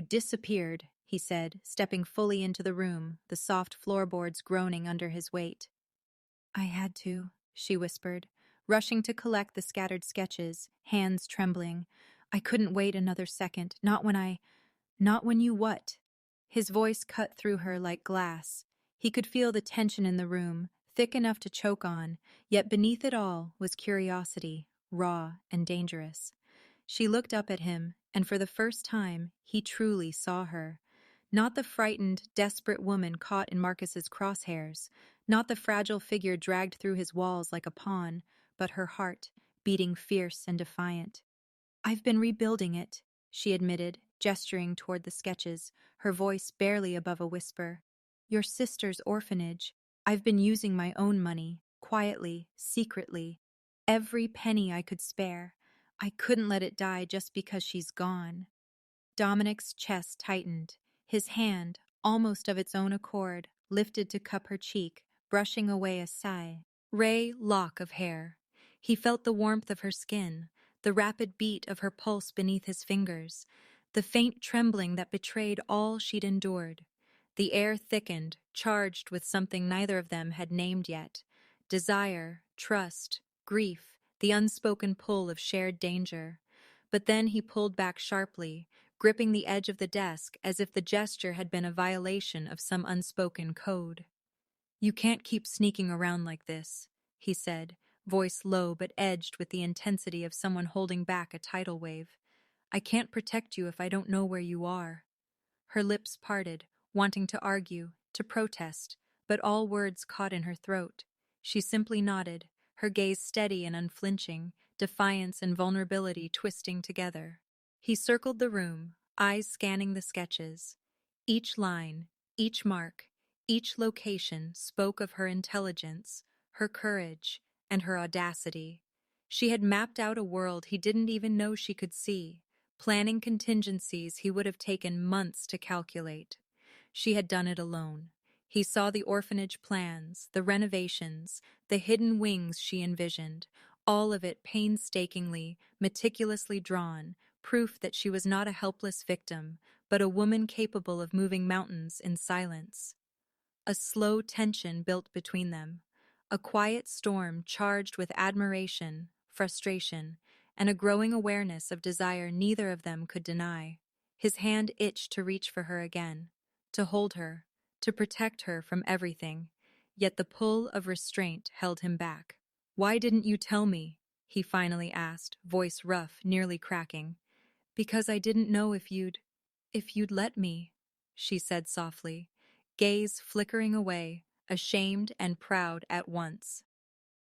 disappeared," he said, stepping fully into the room, the soft floorboards groaning under his weight. "I had to," she whispered, rushing to collect the scattered sketches, hands trembling. "I couldn't wait another second, not when you what?" His voice cut through her like glass. He could feel the tension in the room, thick enough to choke on, yet beneath it all was curiosity, raw and dangerous. She looked up at him, and for the first time, he truly saw her. Not the frightened, desperate woman caught in Marcus's crosshairs, not the fragile figure dragged through his walls like a pawn, but her heart, beating fierce and defiant. "I've been rebuilding it," she admitted, gesturing toward the sketches, her voice barely above a whisper. "Your sister's orphanage. I've been using my own money, quietly, secretly. Every penny I could spare. I couldn't let it die just because she's gone." Dominic's chest tightened, his hand, almost of its own accord, lifted to cup her cheek, brushing away a ray lock of hair. He felt the warmth of her skin, the rapid beat of her pulse beneath his fingers, the faint trembling that betrayed all she'd endured. The air thickened, charged with something neither of them had named yet. Desire, trust, grief, the unspoken pull of shared danger. But then he pulled back sharply, gripping the edge of the desk as if the gesture had been a violation of some unspoken code. "You can't keep sneaking around like this," he said, voice low but edged with the intensity of someone holding back a tidal wave. "I can't protect you if I don't know where you are." Her lips parted, wanting to argue, to protest, but all words caught in her throat. She simply nodded, her gaze steady and unflinching, defiance and vulnerability twisting together. He circled the room, eyes scanning the sketches. Each line, each mark, each location spoke of her intelligence, her courage, and her audacity. She had mapped out a world he didn't even know she could see, planning contingencies he would have taken months to calculate. She had done it alone. He saw the orphanage plans, the renovations, the hidden wings she envisioned, all of it painstakingly, meticulously drawn, proof that she was not a helpless victim, but a woman capable of moving mountains in silence. A slow tension built between them, a quiet storm charged with admiration, frustration, and a growing awareness of desire neither of them could deny. His hand itched to reach for her again, to hold her, to protect her from everything, yet the pull of restraint held him back. "Why didn't you tell me?" he finally asked, voice rough, nearly cracking. "Because I didn't know if If you'd let me, she said softly, gaze flickering away, ashamed and proud at once.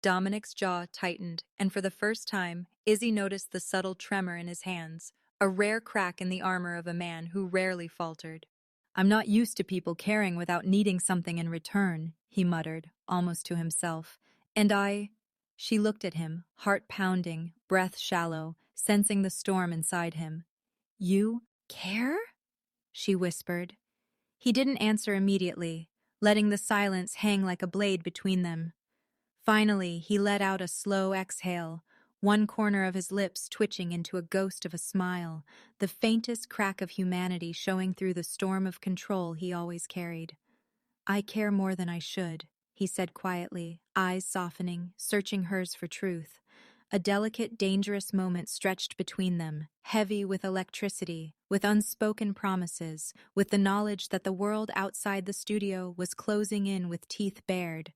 Dominic's jaw tightened, and for the first time, Izzy noticed the subtle tremor in his hands, a rare crack in the armor of a man who rarely faltered. I'm not used to people caring without needing something in return, he muttered, almost to himself. And I... She looked at him, heart pounding, breath shallow, sensing the storm inside him. You care? She whispered. He didn't answer immediately, letting the silence hang like a blade between them. Finally, he let out a slow exhale, one corner of his lips twitching into a ghost of a smile, the faintest crack of humanity showing through the storm of control he always carried. I care more than I should, he said quietly, eyes softening, searching hers for truth. A delicate, dangerous moment stretched between them, heavy with electricity, with unspoken promises, with the knowledge that the world outside the studio was closing in with teeth bared.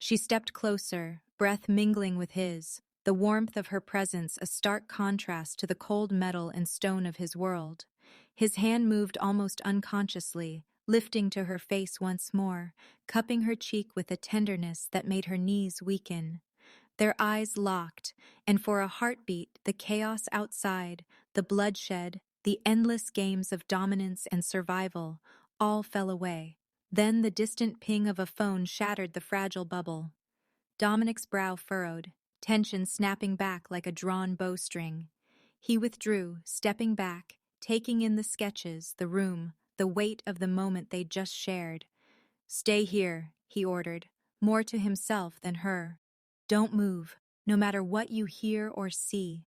She stepped closer, breath mingling with his, the warmth of her presence a stark contrast to the cold metal and stone of his world. His hand moved almost unconsciously, lifting to her face once more, cupping her cheek with a tenderness that made her knees weaken. Their eyes locked, and for a heartbeat, the chaos outside, the bloodshed, the endless games of dominance and survival, all fell away. Then the distant ping of a phone shattered the fragile bubble. Dominic's brow furrowed, tension snapping back like a drawn bowstring. He withdrew, stepping back, taking in the sketches, the room, the weight of the moment they'd just shared. Stay here, he ordered, more to himself than her. Don't move, no matter what you hear or see.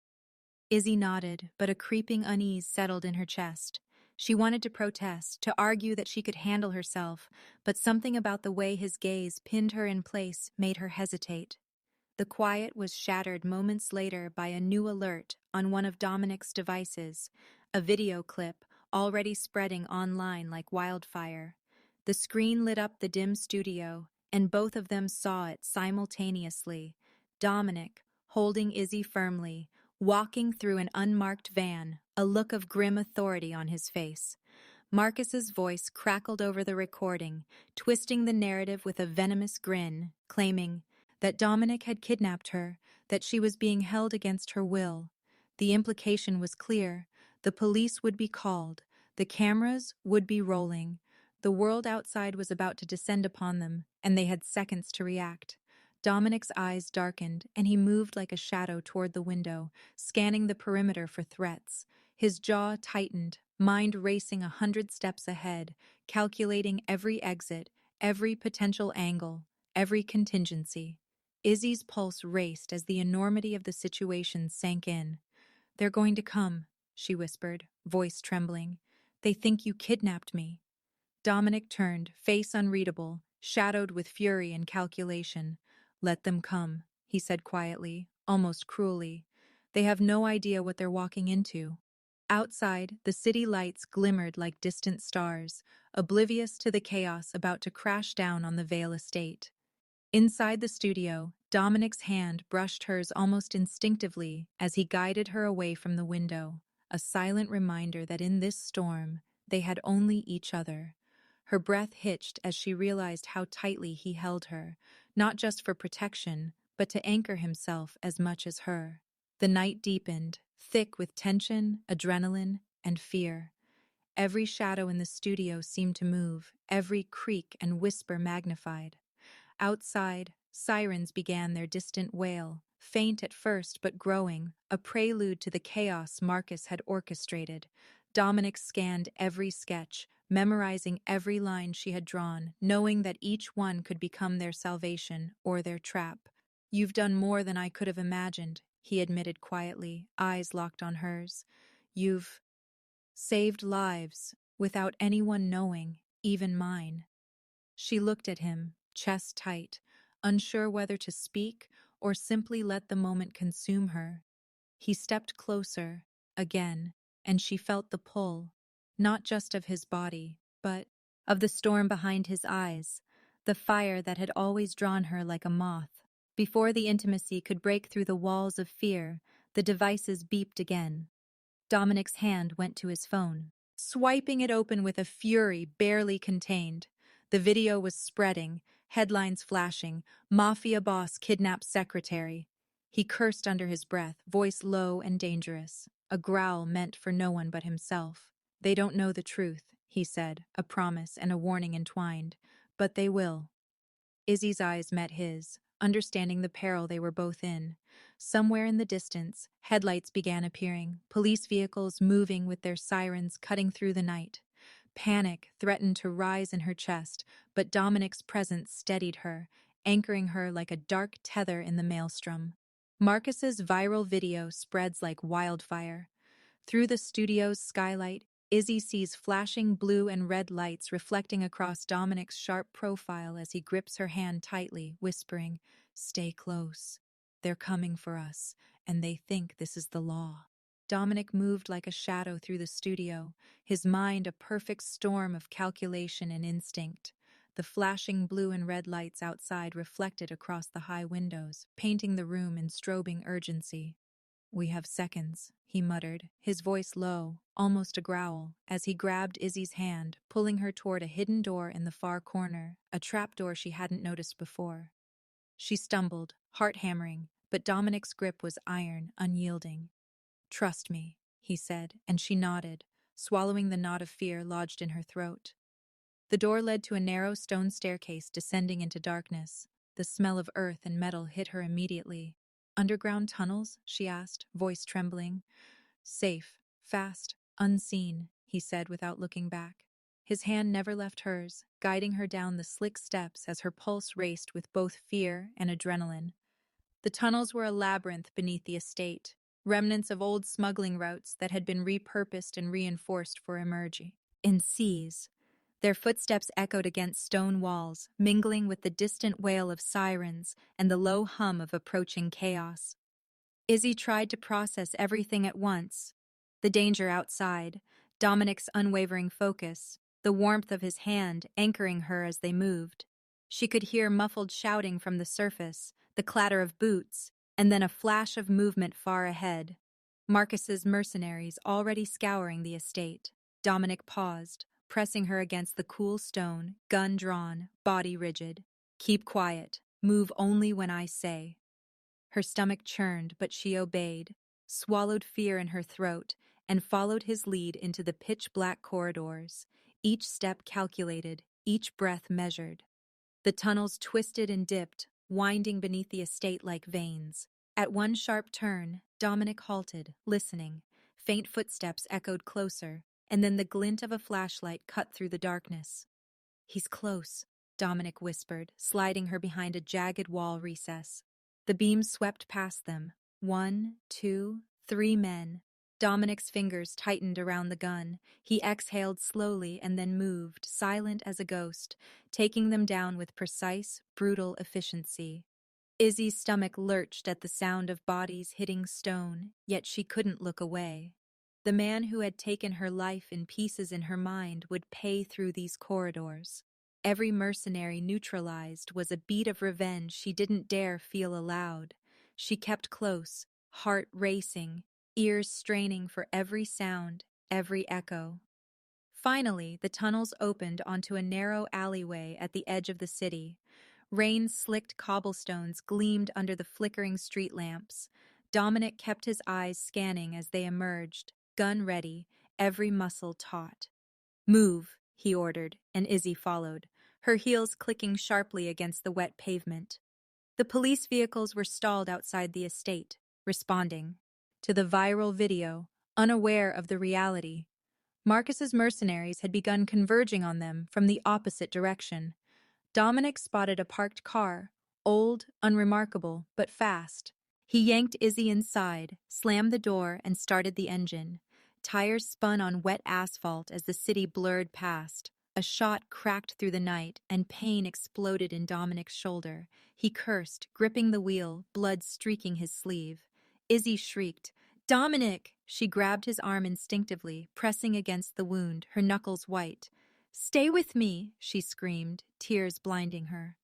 Izzy nodded, but a creeping unease settled in her chest. She wanted to protest, to argue that she could handle herself, but something about the way his gaze pinned her in place made her hesitate. The quiet was shattered moments later by a new alert on one of Dominic's devices, a video clip already spreading online like wildfire. The screen lit up the dim studio, and both of them saw it simultaneously. Dominic, holding Izzy firmly, walking through an unmarked van, a look of grim authority on his face. Marcus's voice crackled over the recording, twisting the narrative with a venomous grin, claiming that Dominic had kidnapped her, that she was being held against her will. The implication was clear. The police would be called. The cameras would be rolling. The world outside was about to descend upon them, and they had seconds to react. Dominic's eyes darkened, and he moved like a shadow toward the window, scanning the perimeter for threats. His jaw tightened, mind racing 100 steps ahead, calculating every exit, every potential angle, every contingency. Izzy's pulse raced as the enormity of the situation sank in. They're going to come, she whispered, voice trembling. They think you kidnapped me. Dominic turned, face unreadable, shadowed with fury and calculation. Let them come, he said quietly, almost cruelly. They have no idea what they're walking into. Outside, the city lights glimmered like distant stars, oblivious to the chaos about to crash down on the Vale estate. Inside the studio, Dominic's hand brushed hers almost instinctively as he guided her away from the window, a silent reminder that in this storm, they had only each other. Her breath hitched as she realized how tightly he held her, not just for protection, but to anchor himself as much as her. The night deepened, thick with tension, adrenaline, and fear. Every shadow in the studio seemed to move, every creak and whisper magnified. Outside, sirens began their distant wail, faint at first but growing, a prelude to the chaos Marcus had orchestrated. Dominic scanned every sketch, memorizing every line she had drawn, knowing that each one could become their salvation or their trap. You've done more than I could have imagined, he admitted quietly, eyes locked on hers. You've saved lives without anyone knowing, even mine. She looked at him, chest tight, unsure whether to speak or simply let the moment consume her. He stepped closer, again, and she felt the pull, not just of his body, but of the storm behind his eyes, the fire that had always drawn her like a moth. Before the intimacy could break through the walls of fear, the devices beeped again. Dominic's hand went to his phone. swiping it open with a fury barely contained. The video was spreading, headlines flashing, Mafia Boss kidnaps secretary. He cursed under his breath, voice low and dangerous, a growl meant for no one but himself. They don't know the truth, he said, a promise and a warning entwined. But they will. Izzy's eyes met his, understanding the peril they were both in. Somewhere in the distance, headlights began appearing, police vehicles moving with their sirens cutting through the night. Panic threatened to rise in her chest, but Dominic's presence steadied her, anchoring her like a dark tether in the maelstrom. Marcus's viral video spreads like wildfire. Through the studio's skylight, Izzy sees flashing blue and red lights reflecting across Dominic's sharp profile as he grips her hand tightly, whispering, "Stay close. They're coming for us, and they think this is the law." Dominic moved like a shadow through the studio, his mind a perfect storm of calculation and instinct. The flashing blue and red lights outside reflected across the high windows, painting the room in strobing urgency. "We have seconds," he muttered, his voice low, almost a growl, as he grabbed Izzy's hand, pulling her toward a hidden door in the far corner, a trapdoor she hadn't noticed before. She stumbled, heart hammering, but Dominic's grip was iron, unyielding. "Trust me," he said, and she nodded, swallowing the knot of fear lodged in her throat. The door led to a narrow stone staircase descending into darkness. The smell of earth and metal hit her immediately. "Underground tunnels?" she asked, voice trembling. "Safe, fast, unseen," he said without looking back. His hand never left hers, guiding her down the slick steps as her pulse raced with both fear and adrenaline. The tunnels were a labyrinth beneath the estate, remnants of old smuggling routes that had been repurposed and reinforced for emerging. In seas, their footsteps echoed against stone walls, mingling with the distant wail of sirens and the low hum of approaching chaos. Izzy tried to process everything at once. The danger outside, Dominic's unwavering focus, the warmth of his hand anchoring her as they moved. She could hear muffled shouting from the surface, the clatter of boots, and then a flash of movement far ahead. Marcus's mercenaries already scouring the estate. Dominic paused, pressing her against the cool stone, gun drawn, body rigid. "Keep quiet. Move only when I say." Her stomach churned, but she obeyed, swallowed fear in her throat, and followed his lead into the pitch-black corridors, each step calculated, each breath measured. The tunnels twisted and dipped, winding beneath the estate like veins. At one sharp turn, Dominic halted, listening. Faint footsteps echoed closer, and then the glint of a flashlight cut through the darkness. "He's close," Dominic whispered, sliding her behind a jagged wall recess. The beam swept past them. 1, 2, 3 men. Dominic's fingers tightened around the gun. He exhaled slowly and then moved, silent as a ghost, taking them down with precise, brutal efficiency. Izzy's stomach lurched at the sound of bodies hitting stone, yet she couldn't look away. The man who had taken her life in pieces in her mind would pay through these corridors. Every mercenary neutralized was a beat of revenge she didn't dare feel aloud. She kept close, heart racing, ears straining for every sound, every echo. Finally, the tunnels opened onto a narrow alleyway at the edge of the city. Rain-slicked cobblestones gleamed under the flickering street lamps. Dominic kept his eyes scanning as they emerged, gun ready, every muscle taut. "Move," he ordered, and Izzy followed, her heels clicking sharply against the wet pavement. The police vehicles were stalled outside the estate, responding to the viral video, unaware of the reality. Marcus's mercenaries had begun converging on them from the opposite direction. Dominic spotted a parked car, old, unremarkable, but fast. He yanked Izzy inside, slammed the door, and started the engine. Tires spun on wet asphalt as the city blurred past. A shot cracked through the night, and pain exploded in Dominic's shoulder. He cursed, gripping the wheel, blood streaking his sleeve. Izzy shrieked, "Dominic!" She grabbed his arm instinctively, pressing against the wound, her knuckles white. "Stay with me!" she screamed, tears blinding her.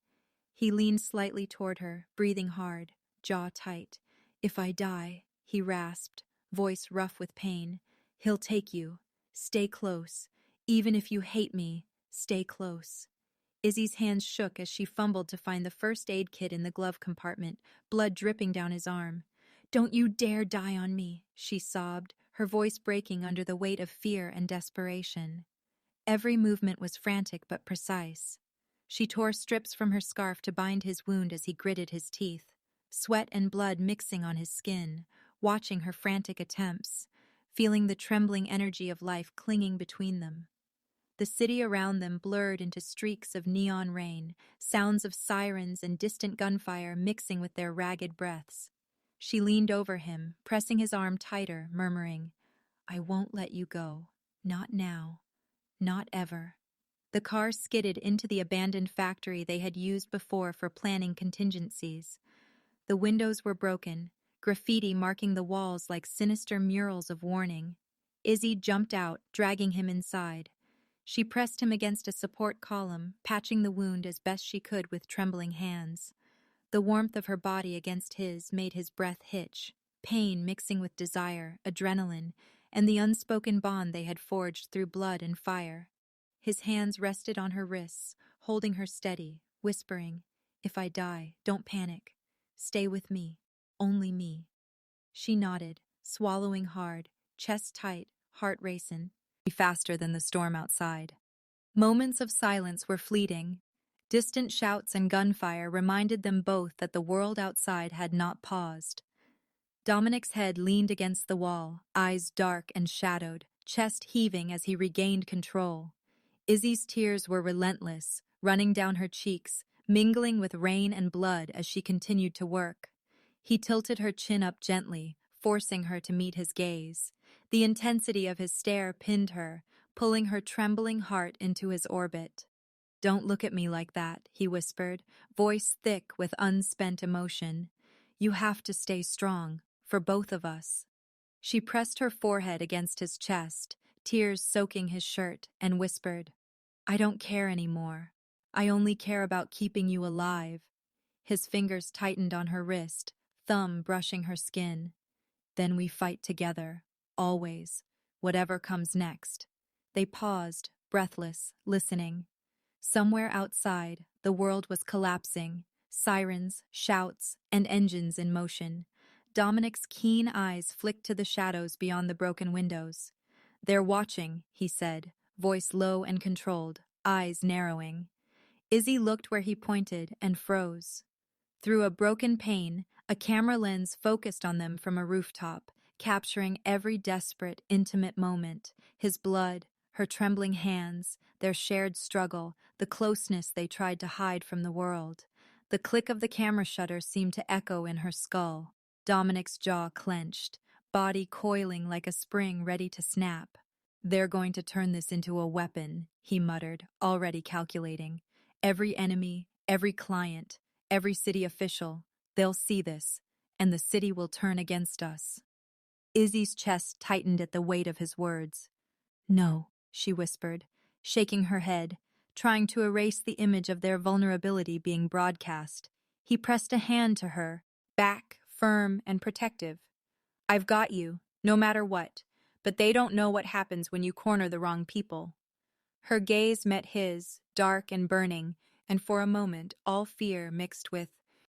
He leaned slightly toward her, breathing hard, jaw tight. "If I die," he rasped, voice rough with pain, "he'll take you. Stay close. Even if you hate me, stay close. Izzy's hands shook as she fumbled to find the first aid kit in the glove compartment, blood dripping down his arm. Don't you dare die on me, she sobbed, her voice breaking under the weight of fear and desperation. Every movement was frantic but precise. She tore strips from her scarf to bind his wound as he gritted his teeth, sweat and blood mixing on his skin, watching her frantic attempts, feeling the trembling energy of life clinging between them. The city around them blurred into streaks of neon rain, sounds of sirens and distant gunfire mixing with their ragged breaths. She leaned over him, pressing his arm tighter, murmuring, I won't let you go. Not now. Not ever. The car skidded into the abandoned factory they had used before for planning contingencies. The windows were broken, graffiti marking the walls like sinister murals of warning. Izzy jumped out, dragging him inside. She pressed him against a support column, patching the wound as best she could with trembling hands. The warmth of her body against his made his breath hitch, pain mixing with desire, adrenaline, and the unspoken bond they had forged through blood and fire. His hands rested on her wrists, holding her steady, whispering, If I die, don't panic. Stay with me. Only me. She nodded, swallowing hard, chest tight, heart racing, faster than the storm outside. Moments of silence were fleeting. Distant shouts and gunfire reminded them both that the world outside had not paused. Dominic's head leaned against the wall, eyes dark and shadowed, chest heaving as he regained control. Izzy's tears were relentless, running down her cheeks, mingling with rain and blood as she continued to work. He tilted her chin up gently, forcing her to meet his gaze. The intensity of his stare pinned her, pulling her trembling heart into his orbit. Don't look at me like that, he whispered, voice thick with unspent emotion. You have to stay strong, for both of us. She pressed her forehead against his chest, tears soaking his shirt, and whispered, I don't care anymore. I only care about keeping you alive. His fingers tightened on her wrist, thumb brushing her skin. Then we fight together, always, whatever comes next. They paused, breathless, listening. Somewhere outside, the world was collapsing, sirens, shouts, and engines in motion. Dominic's keen eyes flicked to the shadows beyond the broken windows. They're watching, he said, voice low and controlled, eyes narrowing. Izzy looked where he pointed and froze. Through a broken pane, a camera lens focused on them from a rooftop, capturing every desperate, intimate moment, his blood, her trembling hands, their shared struggle, the closeness they tried to hide from the world. The click of the camera shutter seemed to echo in her skull. Dominic's jaw clenched, body coiling like a spring ready to snap. They're going to turn this into a weapon, he muttered, already calculating. Every enemy, every client, every city official, they'll see this, and the city will turn against us. Izzy's chest tightened at the weight of his words. No, she whispered, shaking her head, trying to erase the image of their vulnerability being broadcast. He pressed a hand to her, back, firm and protective. I've got you, no matter what, but they don't know what happens when you corner the wrong people. Her gaze met his, dark and burning, and for a moment all fear mixed with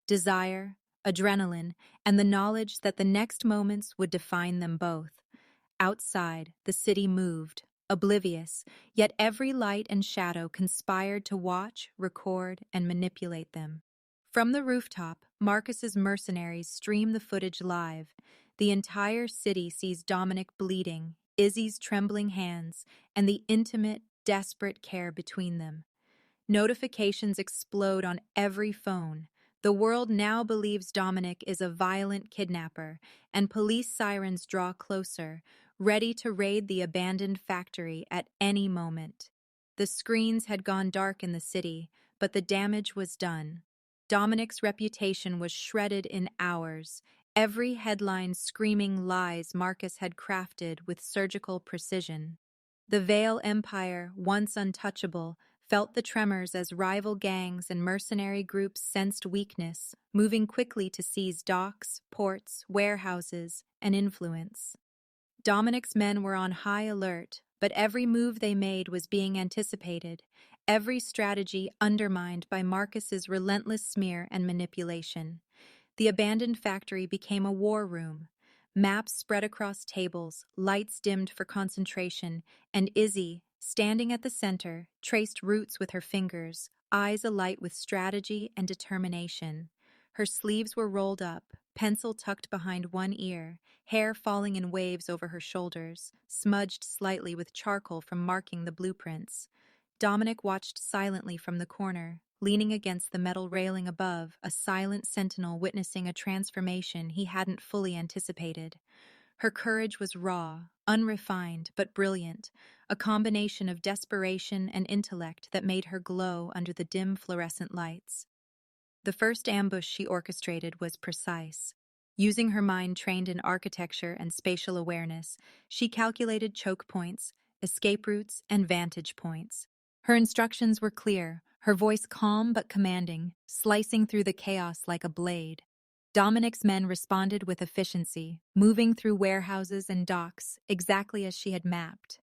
desire, adrenaline, and the knowledge that the next moments would define them both. Outside, the city moved, oblivious, yet every light and shadow conspired to watch, record, and manipulate them. From the rooftop, Marcus's mercenaries stream the footage live. The entire city sees Dominic bleeding, Izzy's trembling hands, and the intimate, desperate care between them. Notifications explode on every phone. The world now believes Dominic is a violent kidnapper, and police sirens draw closer, ready to raid the abandoned factory at any moment. The screens had gone dark in the city, but the damage was done. Dominic's reputation was shredded in hours, every headline screaming lies Marcus had crafted with surgical precision. The Vale Empire, once untouchable, felt the tremors as rival gangs and mercenary groups sensed weakness, moving quickly to seize docks, ports, warehouses, and influence. Dominic's men were on high alert, But every move they made was being anticipated, every strategy undermined by Marcus's relentless smear and manipulation. The abandoned factory became a war room. Maps spread across tables, lights dimmed for concentration, and Izzy, standing at the center, traced routes with her fingers, eyes alight with strategy and determination. Her sleeves were rolled up, pencil tucked behind one ear, hair falling in waves over her shoulders, smudged slightly with charcoal from marking the blueprints. Dominic watched silently from the corner, leaning against the metal railing above, a silent sentinel witnessing a transformation he hadn't fully anticipated. Her courage was raw, unrefined, but brilliant, a combination of desperation and intellect that made her glow under the dim fluorescent lights. The first ambush she orchestrated was precise. Using her mind trained in architecture and spatial awareness, she calculated choke points, escape routes, and vantage points. Her instructions were clear, her voice calm but commanding, slicing through the chaos like a blade. Dominic's men responded with efficiency, moving through warehouses and docks exactly as she had mapped.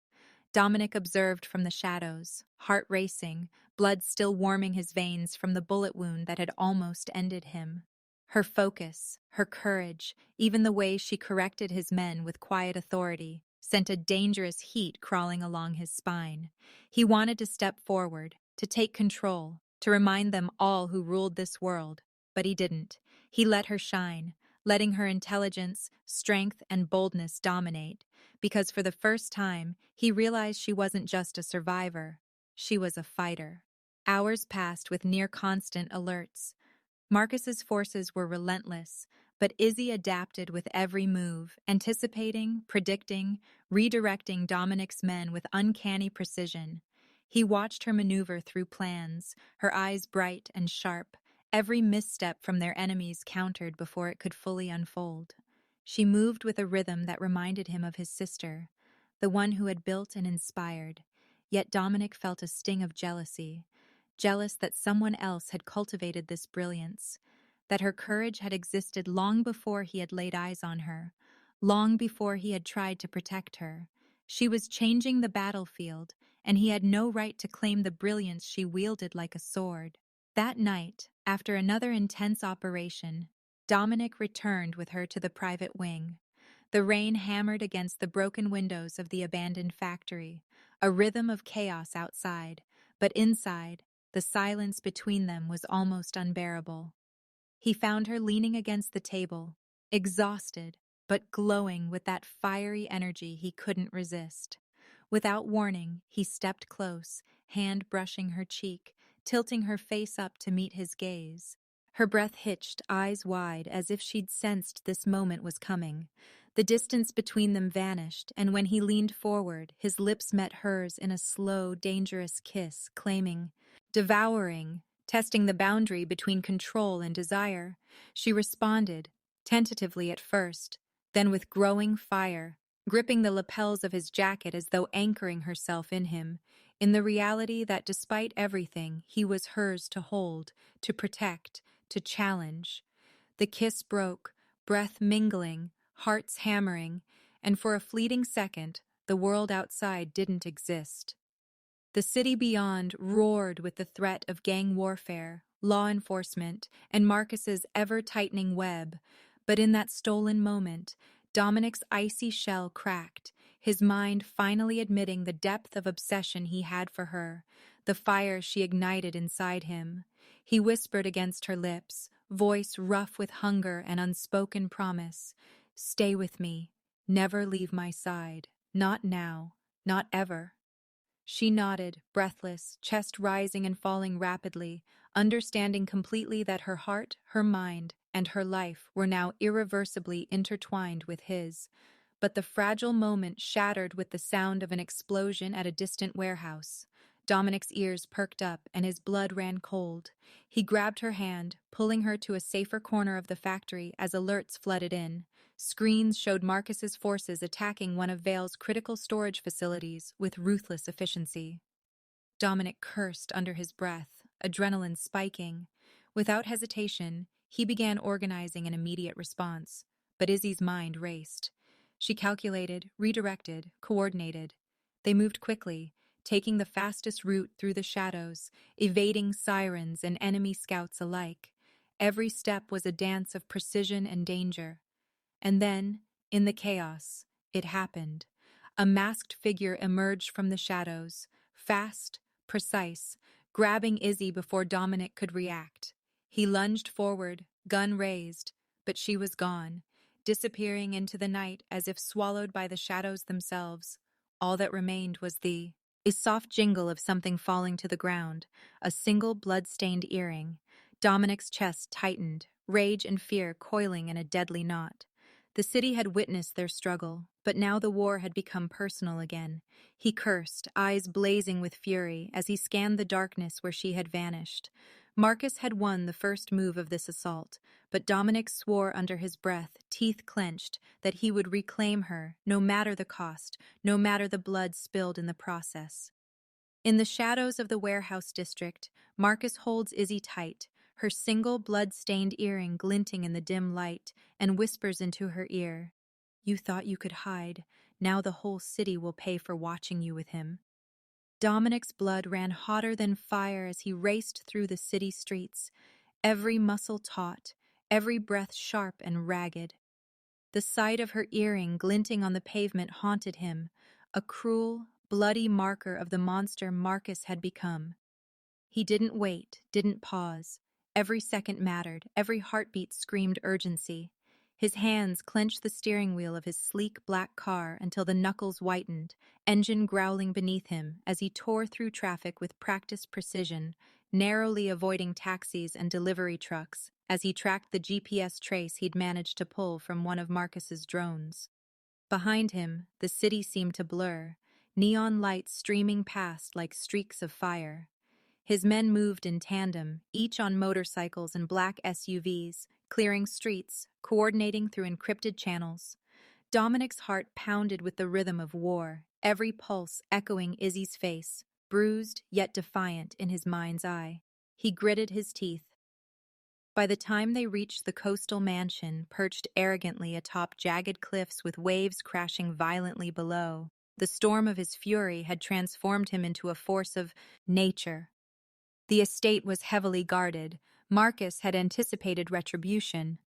Dominic observed from the shadows, heart racing, blood still warming his veins from the bullet wound that had almost ended him. Her focus, her courage, even the way she corrected his men with quiet authority, sent a dangerous heat crawling along his spine. He wanted to step forward, to take control, to remind them all who ruled this world, but he didn't. He let her shine, letting her intelligence, strength, and boldness dominate, because for the first time, he realized she wasn't just a survivor, she was a fighter. Hours passed with near constant alerts. Marcus's forces were relentless, but Izzy adapted with every move, anticipating, predicting, redirecting Dominic's men with uncanny precision. He watched her maneuver through plans, her eyes bright and sharp, every misstep from their enemies countered before it could fully unfold. She moved with a rhythm that reminded him of his sister, the one who had built and inspired. Yet Dominic felt a sting of jealousy, jealous that someone else had cultivated this brilliance, that her courage had existed long before he had laid eyes on her, long before he had tried to protect her. She was changing the battlefield, and he had no right to claim the brilliance she wielded like a sword. That night, after another intense operation, Dominic returned with her to the private wing. The rain hammered against the broken windows of the abandoned factory, a rhythm of chaos outside, but inside, the silence between them was almost unbearable. He found her leaning against the table, exhausted, but glowing with that fiery energy he couldn't resist. Without warning, he stepped close, hand brushing her cheek, tilting her face up to meet his gaze. Her breath hitched, eyes wide, as if she'd sensed this moment was coming. The distance between them vanished, and when he leaned forward, his lips met hers in a slow, dangerous kiss, claiming, devouring, testing the boundary between control and desire. She responded, tentatively at first, then with growing fire, gripping the lapels of his jacket as though anchoring herself in him, in the reality that despite everything, he was hers to hold, to protect, to challenge. The kiss broke, breath mingling, hearts hammering, and for a fleeting second, the world outside didn't exist. The city beyond roared with the threat of gang warfare, law enforcement, and Marcus's ever-tightening web, but in that stolen moment, Dominic's icy shell cracked, his mind finally admitting the depth of obsession he had for her, the fire she ignited inside him. He whispered against her lips, voice rough with hunger and unspoken promise, "Stay with me, never leave my side, not now, not ever." She nodded, breathless, chest rising and falling rapidly, understanding completely that her heart, her mind, and her life were now irreversibly intertwined with his. But the fragile moment shattered with the sound of an explosion at a distant warehouse. Dominic's ears perked up and his blood ran cold. He grabbed her hand, pulling her to a safer corner of the factory as alerts flooded in. Screens showed Marcus's forces attacking one of Vale's critical storage facilities with ruthless efficiency. Dominic cursed under his breath, adrenaline spiking. Without hesitation, he began organizing an immediate response, but Izzy's mind raced. She calculated, redirected, coordinated. They moved quickly, taking the fastest route through the shadows, evading sirens and enemy scouts alike. Every step was a dance of precision and danger. And then, in the chaos, it happened. A masked figure emerged from the shadows, fast, precise, grabbing Izzy before Dominic could react. He lunged forward, gun raised, but she was gone, disappearing into the night as if swallowed by the shadows themselves. All that remained was a soft jingle of something falling to the ground, a single blood-stained earring. Dominic's chest tightened, rage and fear coiling in a deadly knot. The city had witnessed their struggle, but now the war had become personal again. He cursed, eyes blazing with fury, as he scanned the darkness where she had vanished. Marcus had won the first move of this assault, but Dominic swore under his breath, teeth clenched, that he would reclaim her, no matter the cost, no matter the blood spilled in the process. In the shadows of the warehouse district, Marcus holds Izzy tight, her single blood-stained earring glinting in the dim light, and whispers into her ear, "You thought you could hide. Now the whole city will pay for watching you with him." Dominic's blood ran hotter than fire as he raced through the city streets, every muscle taut, every breath sharp and ragged. The sight of her earring glinting on the pavement haunted him, a cruel, bloody marker of the monster Marcus had become. He didn't wait, didn't pause. Every second mattered, every heartbeat screamed urgency. His hands clenched the steering wheel of his sleek black car until the knuckles whitened, engine growling beneath him as he tore through traffic with practiced precision, narrowly avoiding taxis and delivery trucks as he tracked the GPS trace he'd managed to pull from one of Marcus's drones. Behind him, the city seemed to blur, neon lights streaming past like streaks of fire. His men moved in tandem, each on motorcycles and black SUVs, clearing streets, coordinating through encrypted channels. Dominic's heart pounded with the rhythm of war, every pulse echoing Izzy's face, bruised yet defiant in his mind's eye. He gritted his teeth. By the time they reached the coastal mansion, perched arrogantly atop jagged cliffs with waves crashing violently below, the storm of his fury had transformed him into a force of nature. The estate was heavily guarded. Marcus had anticipated retribution.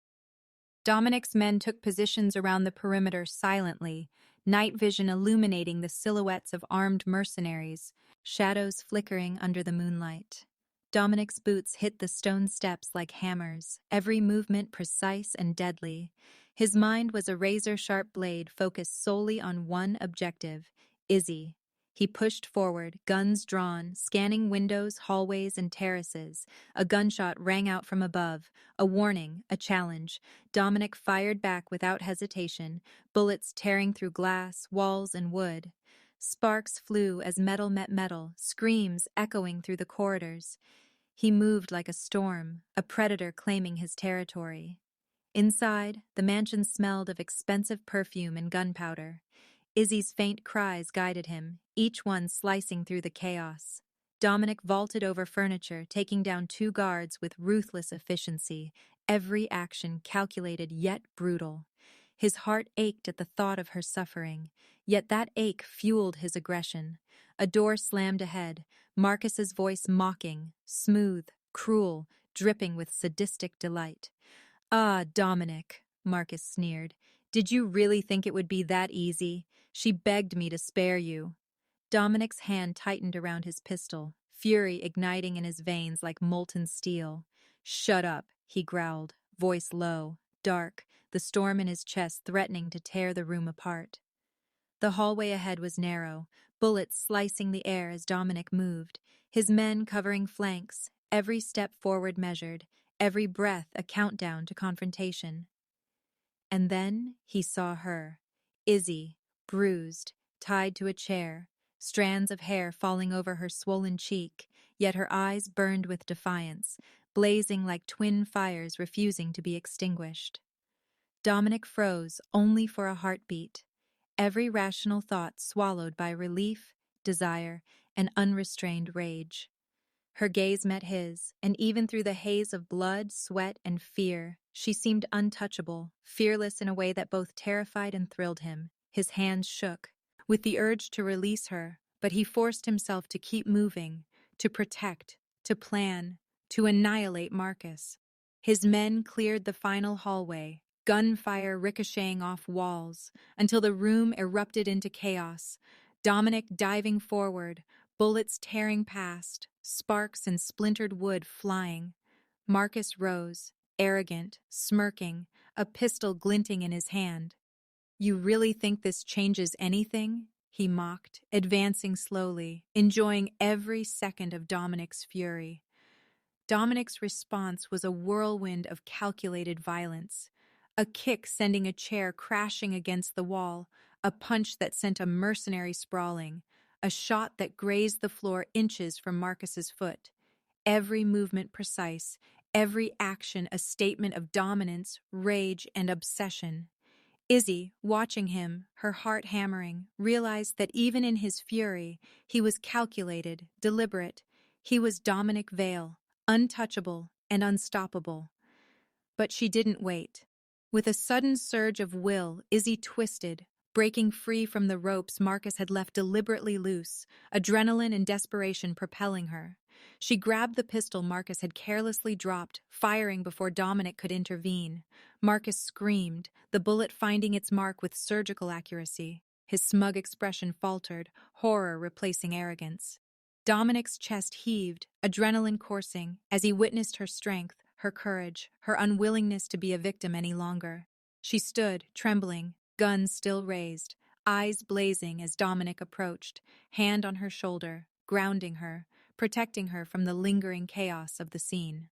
Dominic's men took positions around the perimeter silently, night vision illuminating the silhouettes of armed mercenaries, shadows flickering under the moonlight. Dominic's boots hit the stone steps like hammers, every movement precise and deadly. His mind was a razor-sharp blade focused solely on one objective, Izzy. He pushed forward, guns drawn, scanning windows, hallways, and terraces. A gunshot rang out from above, a warning, a challenge. Dominic fired back without hesitation, bullets tearing through glass, walls, and wood. Sparks flew as metal met metal, screams echoing through the corridors. He moved like a storm, a predator claiming his territory. Inside, the mansion smelled of expensive perfume and gunpowder. Izzy's faint cries guided him, each one slicing through the chaos. Dominic vaulted over furniture, taking down 2 guards with ruthless efficiency, every action calculated yet brutal. His heart ached at the thought of her suffering, yet that ache fueled his aggression. A door slammed ahead, Marcus's voice mocking, smooth, cruel, dripping with sadistic delight. "Ah, Dominic," Marcus sneered. "Did you really think it would be that easy? She begged me to spare you." Dominic's hand tightened around his pistol, fury igniting in his veins like molten steel. "Shut up," he growled, voice low, dark, the storm in his chest threatening to tear the room apart. The hallway ahead was narrow, bullets slicing the air as Dominic moved, his men covering flanks, every step forward measured, every breath a countdown to confrontation. And then he saw her, Izzy, bruised, tied to a chair, strands of hair falling over her swollen cheek, yet her eyes burned with defiance, blazing like twin fires refusing to be extinguished. Dominic froze only for a heartbeat, every rational thought swallowed by relief, desire, and unrestrained rage. Her gaze met his, and even through the haze of blood, sweat, and fear, she seemed untouchable, fearless in a way that both terrified and thrilled him. His hands shook. with the urge to release her, but he forced himself to keep moving, to protect, to plan, to annihilate Marcus. His men cleared the final hallway, gunfire ricocheting off walls, until the room erupted into chaos. Dominic diving forward, bullets tearing past, sparks and splintered wood flying. Marcus rose, arrogant, smirking, a pistol glinting in his hand. "You really think this changes anything?" he mocked, advancing slowly, enjoying every second of Dominic's fury. Dominic's response was a whirlwind of calculated violence. A kick sending a chair crashing against the wall, a punch that sent a mercenary sprawling, a shot that grazed the floor inches from Marcus's foot. Every movement precise, every action a statement of dominance, rage, and obsession. Izzy, watching him, her heart hammering, realized that even in his fury, he was calculated, deliberate. He was Dominic Vale, untouchable and unstoppable. But she didn't wait. With a sudden surge of will, Izzy twisted, breaking free from the ropes Marcus had left deliberately loose, adrenaline and desperation propelling her. She grabbed the pistol Marcus had carelessly dropped, firing before Dominic could intervene. Marcus screamed, the bullet finding its mark with surgical accuracy. His smug expression faltered, horror replacing arrogance. Dominic's chest heaved, adrenaline coursing, as he witnessed her strength, her courage, her unwillingness to be a victim any longer. She stood, trembling, gun still raised, eyes blazing as Dominic approached, hand on her shoulder, grounding her, protecting her from the lingering chaos of the scene.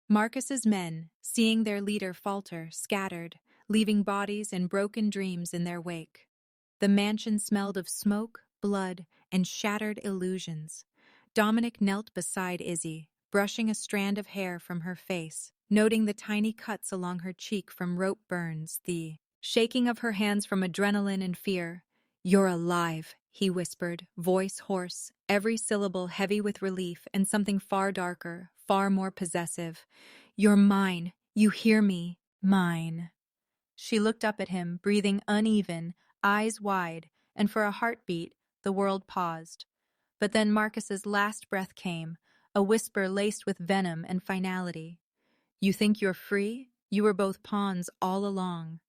Marcus's men, seeing their leader falter, scattered, leaving bodies and broken dreams in their wake. The mansion smelled of smoke, blood, and shattered illusions. Dominic knelt beside Izzy, brushing a strand of hair from her face, noting the tiny cuts along her cheek from rope burns, the shaking of her hands from adrenaline and fear. "You're alive," he whispered, voice hoarse, every syllable heavy with relief and something far darker, far more possessive. "You're mine. You hear me? Mine." She looked up at him, breathing uneven, eyes wide, and for a heartbeat, the world paused. But then Marcus's last breath came, a whisper laced with venom and finality. "You think you're free? You were both pawns all along."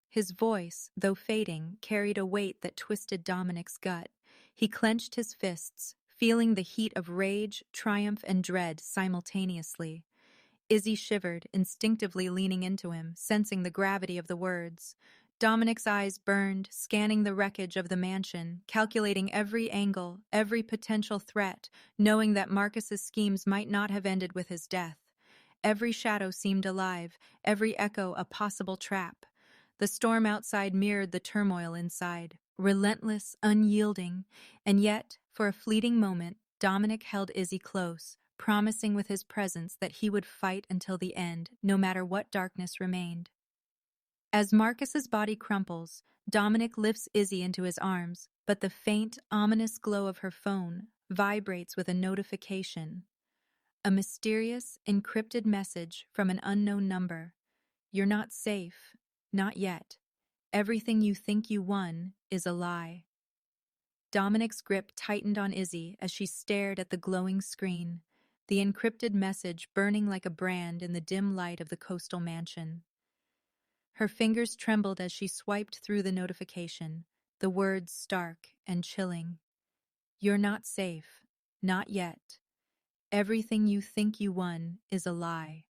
His voice, though fading, carried a weight that twisted Dominic's gut. He clenched his fists, feeling the heat of rage, triumph, and dread simultaneously. Izzy shivered, instinctively leaning into him, sensing the gravity of the words. Dominic's eyes burned, scanning the wreckage of the mansion, calculating every angle, every potential threat, knowing that Marcus's schemes might not have ended with his death. Every shadow seemed alive, every echo a possible trap. The storm outside mirrored the turmoil inside, relentless, unyielding, and yet, for a fleeting moment, Dominic held Izzy close, promising with his presence that he would fight until the end, no matter what darkness remained. As Marcus's body crumples, Dominic lifts Izzy into his arms, but the faint, ominous glow of her phone vibrates with a notification. A mysterious, encrypted message from an unknown number. "You're not safe. Not yet. Everything you think you won is a lie." Dominic's grip tightened on Izzy as she stared at the glowing screen, the encrypted message burning like a brand in the dim light of the coastal mansion. Her fingers trembled as she swiped through the notification, the words stark and chilling. "You're not safe. Not yet. Everything you think you won is a lie."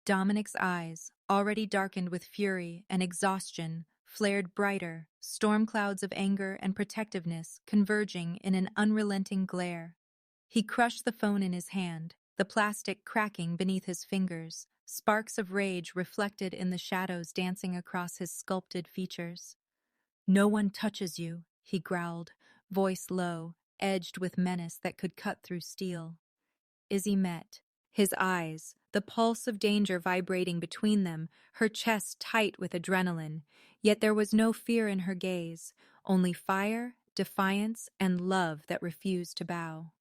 Dominic's eyes, already darkened with fury and exhaustion, flared brighter, storm clouds of anger and protectiveness converging in an unrelenting glare. He crushed the phone in his hand, the plastic cracking beneath his fingers, sparks of rage reflected in the shadows dancing across his sculpted features. "No one touches you," he growled, voice low, edged with menace that could cut through steel. Izzy met. His eyes, the pulse of danger vibrating between them, her chest tight with adrenaline. Yet there was no fear in her gaze, only fire, defiance, and love that refused to bow.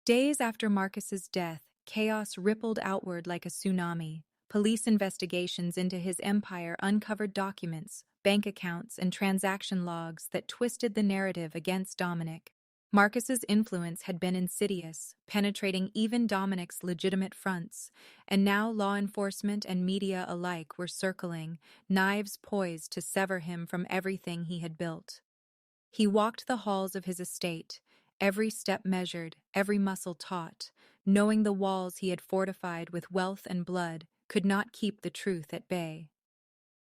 Days after Marcus's death, chaos rippled outward like a tsunami. Police investigations into his empire uncovered documents, bank accounts, and transaction logs that twisted the narrative against Dominic. Marcus's influence had been insidious, penetrating even Dominic's legitimate fronts, and now law enforcement and media alike were circling, knives poised to sever him from everything he had built. He walked the halls of his estate, every step measured, every muscle taut, knowing the walls he had fortified with wealth and blood could not keep the truth at bay.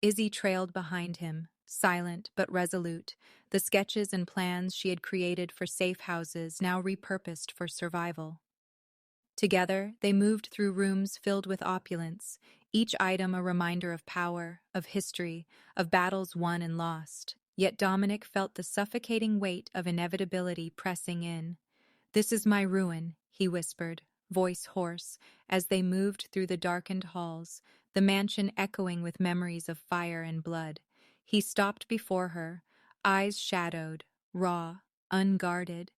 Izzy trailed behind him, silent but resolute, the sketches and plans she had created for safe houses now repurposed for survival. Together, they moved through rooms filled with opulence, each item a reminder of power, of history, of battles won and lost. Yet Dominic felt the suffocating weight of inevitability pressing in. "This is my ruin," he whispered, voice hoarse, as they moved through the darkened halls, the mansion echoing with memories of fire and blood. He stopped before her, eyes shadowed, raw, unguarded.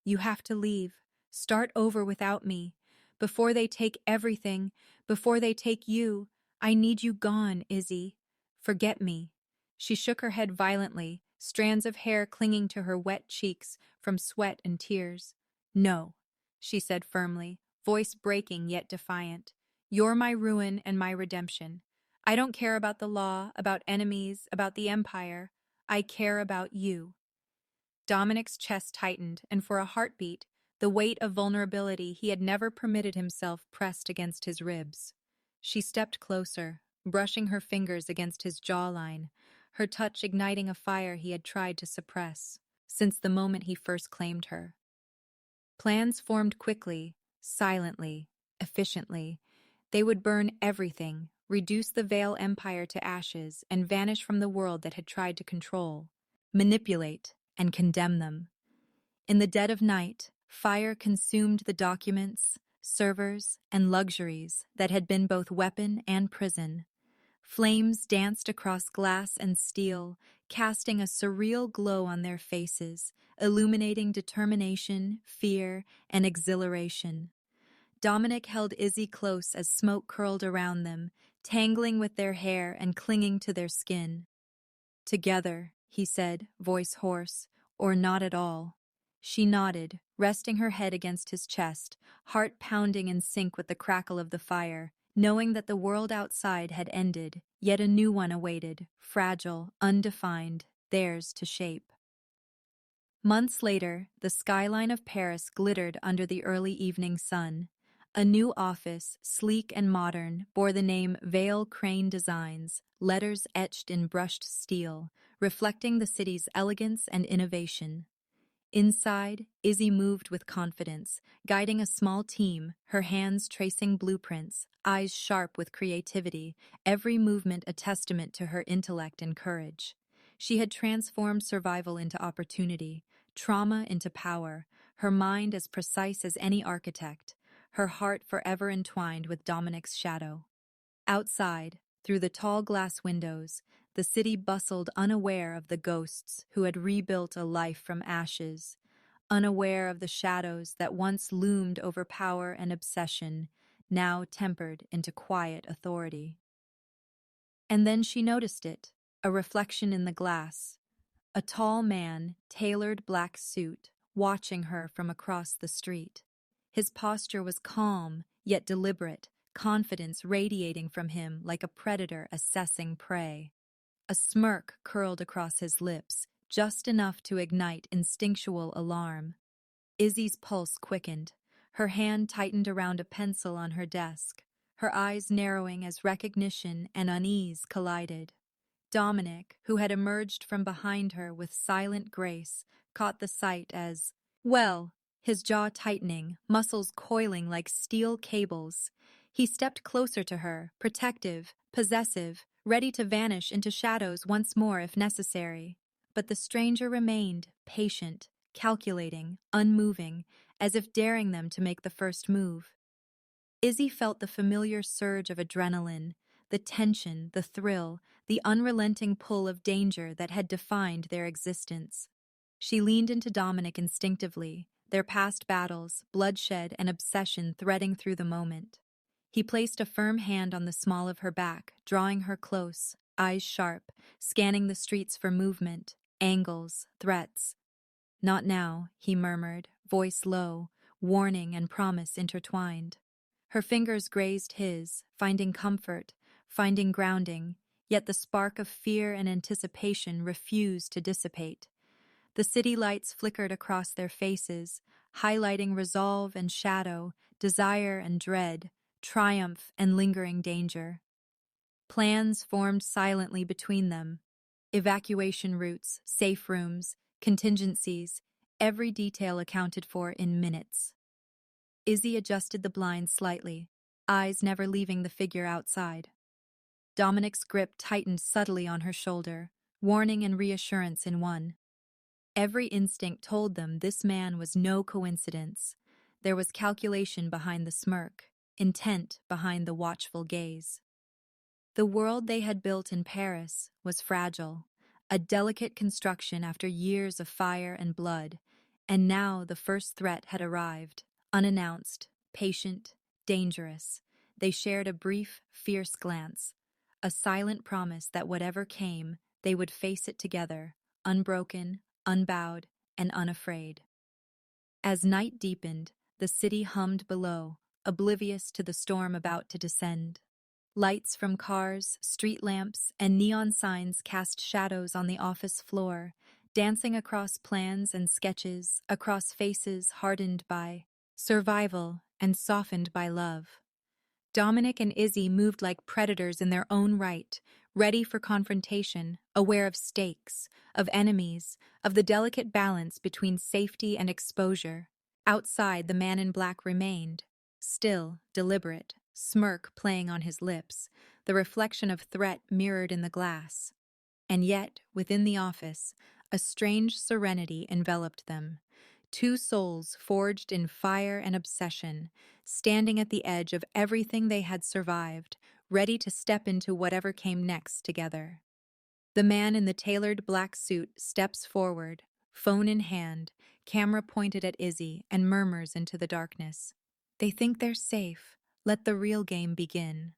"You have to leave. Start over without me. Before they take everything, before they take you, I need you gone, Izzy. Forget me." She shook her head violently, strands of hair clinging to her wet cheeks from sweat and tears. "No," she said firmly, voice breaking yet defiant. "You're my ruin and my redemption. I don't care about the law, about enemies, about the empire. I care about you." Dominic's chest tightened, and for a heartbeat, the weight of vulnerability he had never permitted himself pressed against his ribs. She stepped closer, brushing her fingers against his jawline, her touch igniting a fire he had tried to suppress since the moment he first claimed her. Plans formed quickly, silently, efficiently. They would burn everything, reduce the Vale Empire to ashes, and vanish from the world that had tried to control, manipulate, and condemn them. In the dead of night, fire consumed the documents, servers, and luxuries that had been both weapon and prison. Flames danced across glass and steel, casting a surreal glow on their faces, illuminating determination, fear, and exhilaration. Dominic held Izzy close as smoke curled around them, tangling with their hair and clinging to their skin. "Together," he said, voice hoarse, "or not at all." She nodded, resting her head against his chest, heart pounding in sync with the crackle of the fire, knowing that the world outside had ended, yet a new one awaited, fragile, undefined, theirs to shape. Months later, the skyline of Paris glittered under the early evening sun. A new office, sleek and modern, bore the name Vale Crane Designs, letters etched in brushed steel, reflecting the city's elegance and innovation. Inside, Izzy moved with confidence, guiding a small team, her hands tracing blueprints, eyes sharp with creativity, every movement a testament to her intellect and courage. She had transformed survival into opportunity, trauma into power, her mind as precise as any architect, her heart forever entwined with Dominic's shadow. Outside, through the tall glass windows, the city bustled, unaware of the ghosts who had rebuilt a life from ashes, unaware of the shadows that once loomed over power and obsession, now tempered into quiet authority. And then she noticed it, a reflection in the glass. A tall man, tailored black suit, watching her from across the street. His posture was calm, yet deliberate, confidence radiating from him like a predator assessing prey. A smirk curled across his lips, just enough to ignite instinctual alarm. Izzy's pulse quickened. Her hand tightened around a pencil on her desk, her eyes narrowing as recognition and unease collided. Dominic, who had emerged from behind her with silent grace, caught the sight as, well, his jaw tightening, muscles coiling like steel cables. He stepped closer to her, protective, possessive, ready to vanish into shadows once more if necessary. But the stranger remained, patient, calculating, unmoving, as if daring them to make the first move. Izzy felt the familiar surge of adrenaline, the tension, the thrill, the unrelenting pull of danger that had defined their existence. She leaned into Dominic instinctively, their past battles, bloodshed, and obsession threading through the moment. He placed a firm hand on the small of her back, drawing her close, eyes sharp, scanning the streets for movement, angles, threats. "Not now," he murmured, voice low, warning and promise intertwined. Her fingers grazed his, finding comfort, finding grounding, yet the spark of fear and anticipation refused to dissipate. The city lights flickered across their faces, highlighting resolve and shadow, desire and dread, triumph and lingering danger. Plans formed silently between them. Evacuation routes, safe rooms, contingencies, every detail accounted for in minutes. Izzy adjusted the blinds slightly, eyes never leaving the figure outside. Dominic's grip tightened subtly on her shoulder, warning and reassurance in one. Every instinct told them this man was no coincidence. There was calculation behind the smirk, intent behind the watchful gaze. The world they had built in Paris was fragile, a delicate construction after years of fire and blood, and now the first threat had arrived, unannounced, patient, dangerous. They shared a brief, fierce glance, a silent promise that whatever came, they would face it together, unbroken, unbowed, and unafraid. As night deepened, the city hummed below, oblivious to the storm about to descend. Lights from cars, street lamps, and neon signs cast shadows on the office floor, dancing across plans and sketches, across faces hardened by survival and softened by love. Dominic and Izzy moved like predators in their own right, ready for confrontation, aware of stakes, of enemies, of the delicate balance between safety and exposure. Outside, the man in black remained, still, deliberate, smirk playing on his lips, the reflection of threat mirrored in the glass. And yet, within the office, a strange serenity enveloped them. Two souls forged in fire and obsession, standing at the edge of everything they had survived, ready to step into whatever came next together. The man in the tailored black suit steps forward, phone in hand, camera pointed at Izzy, and murmurs into the darkness. "They think they're safe. Let the real game begin."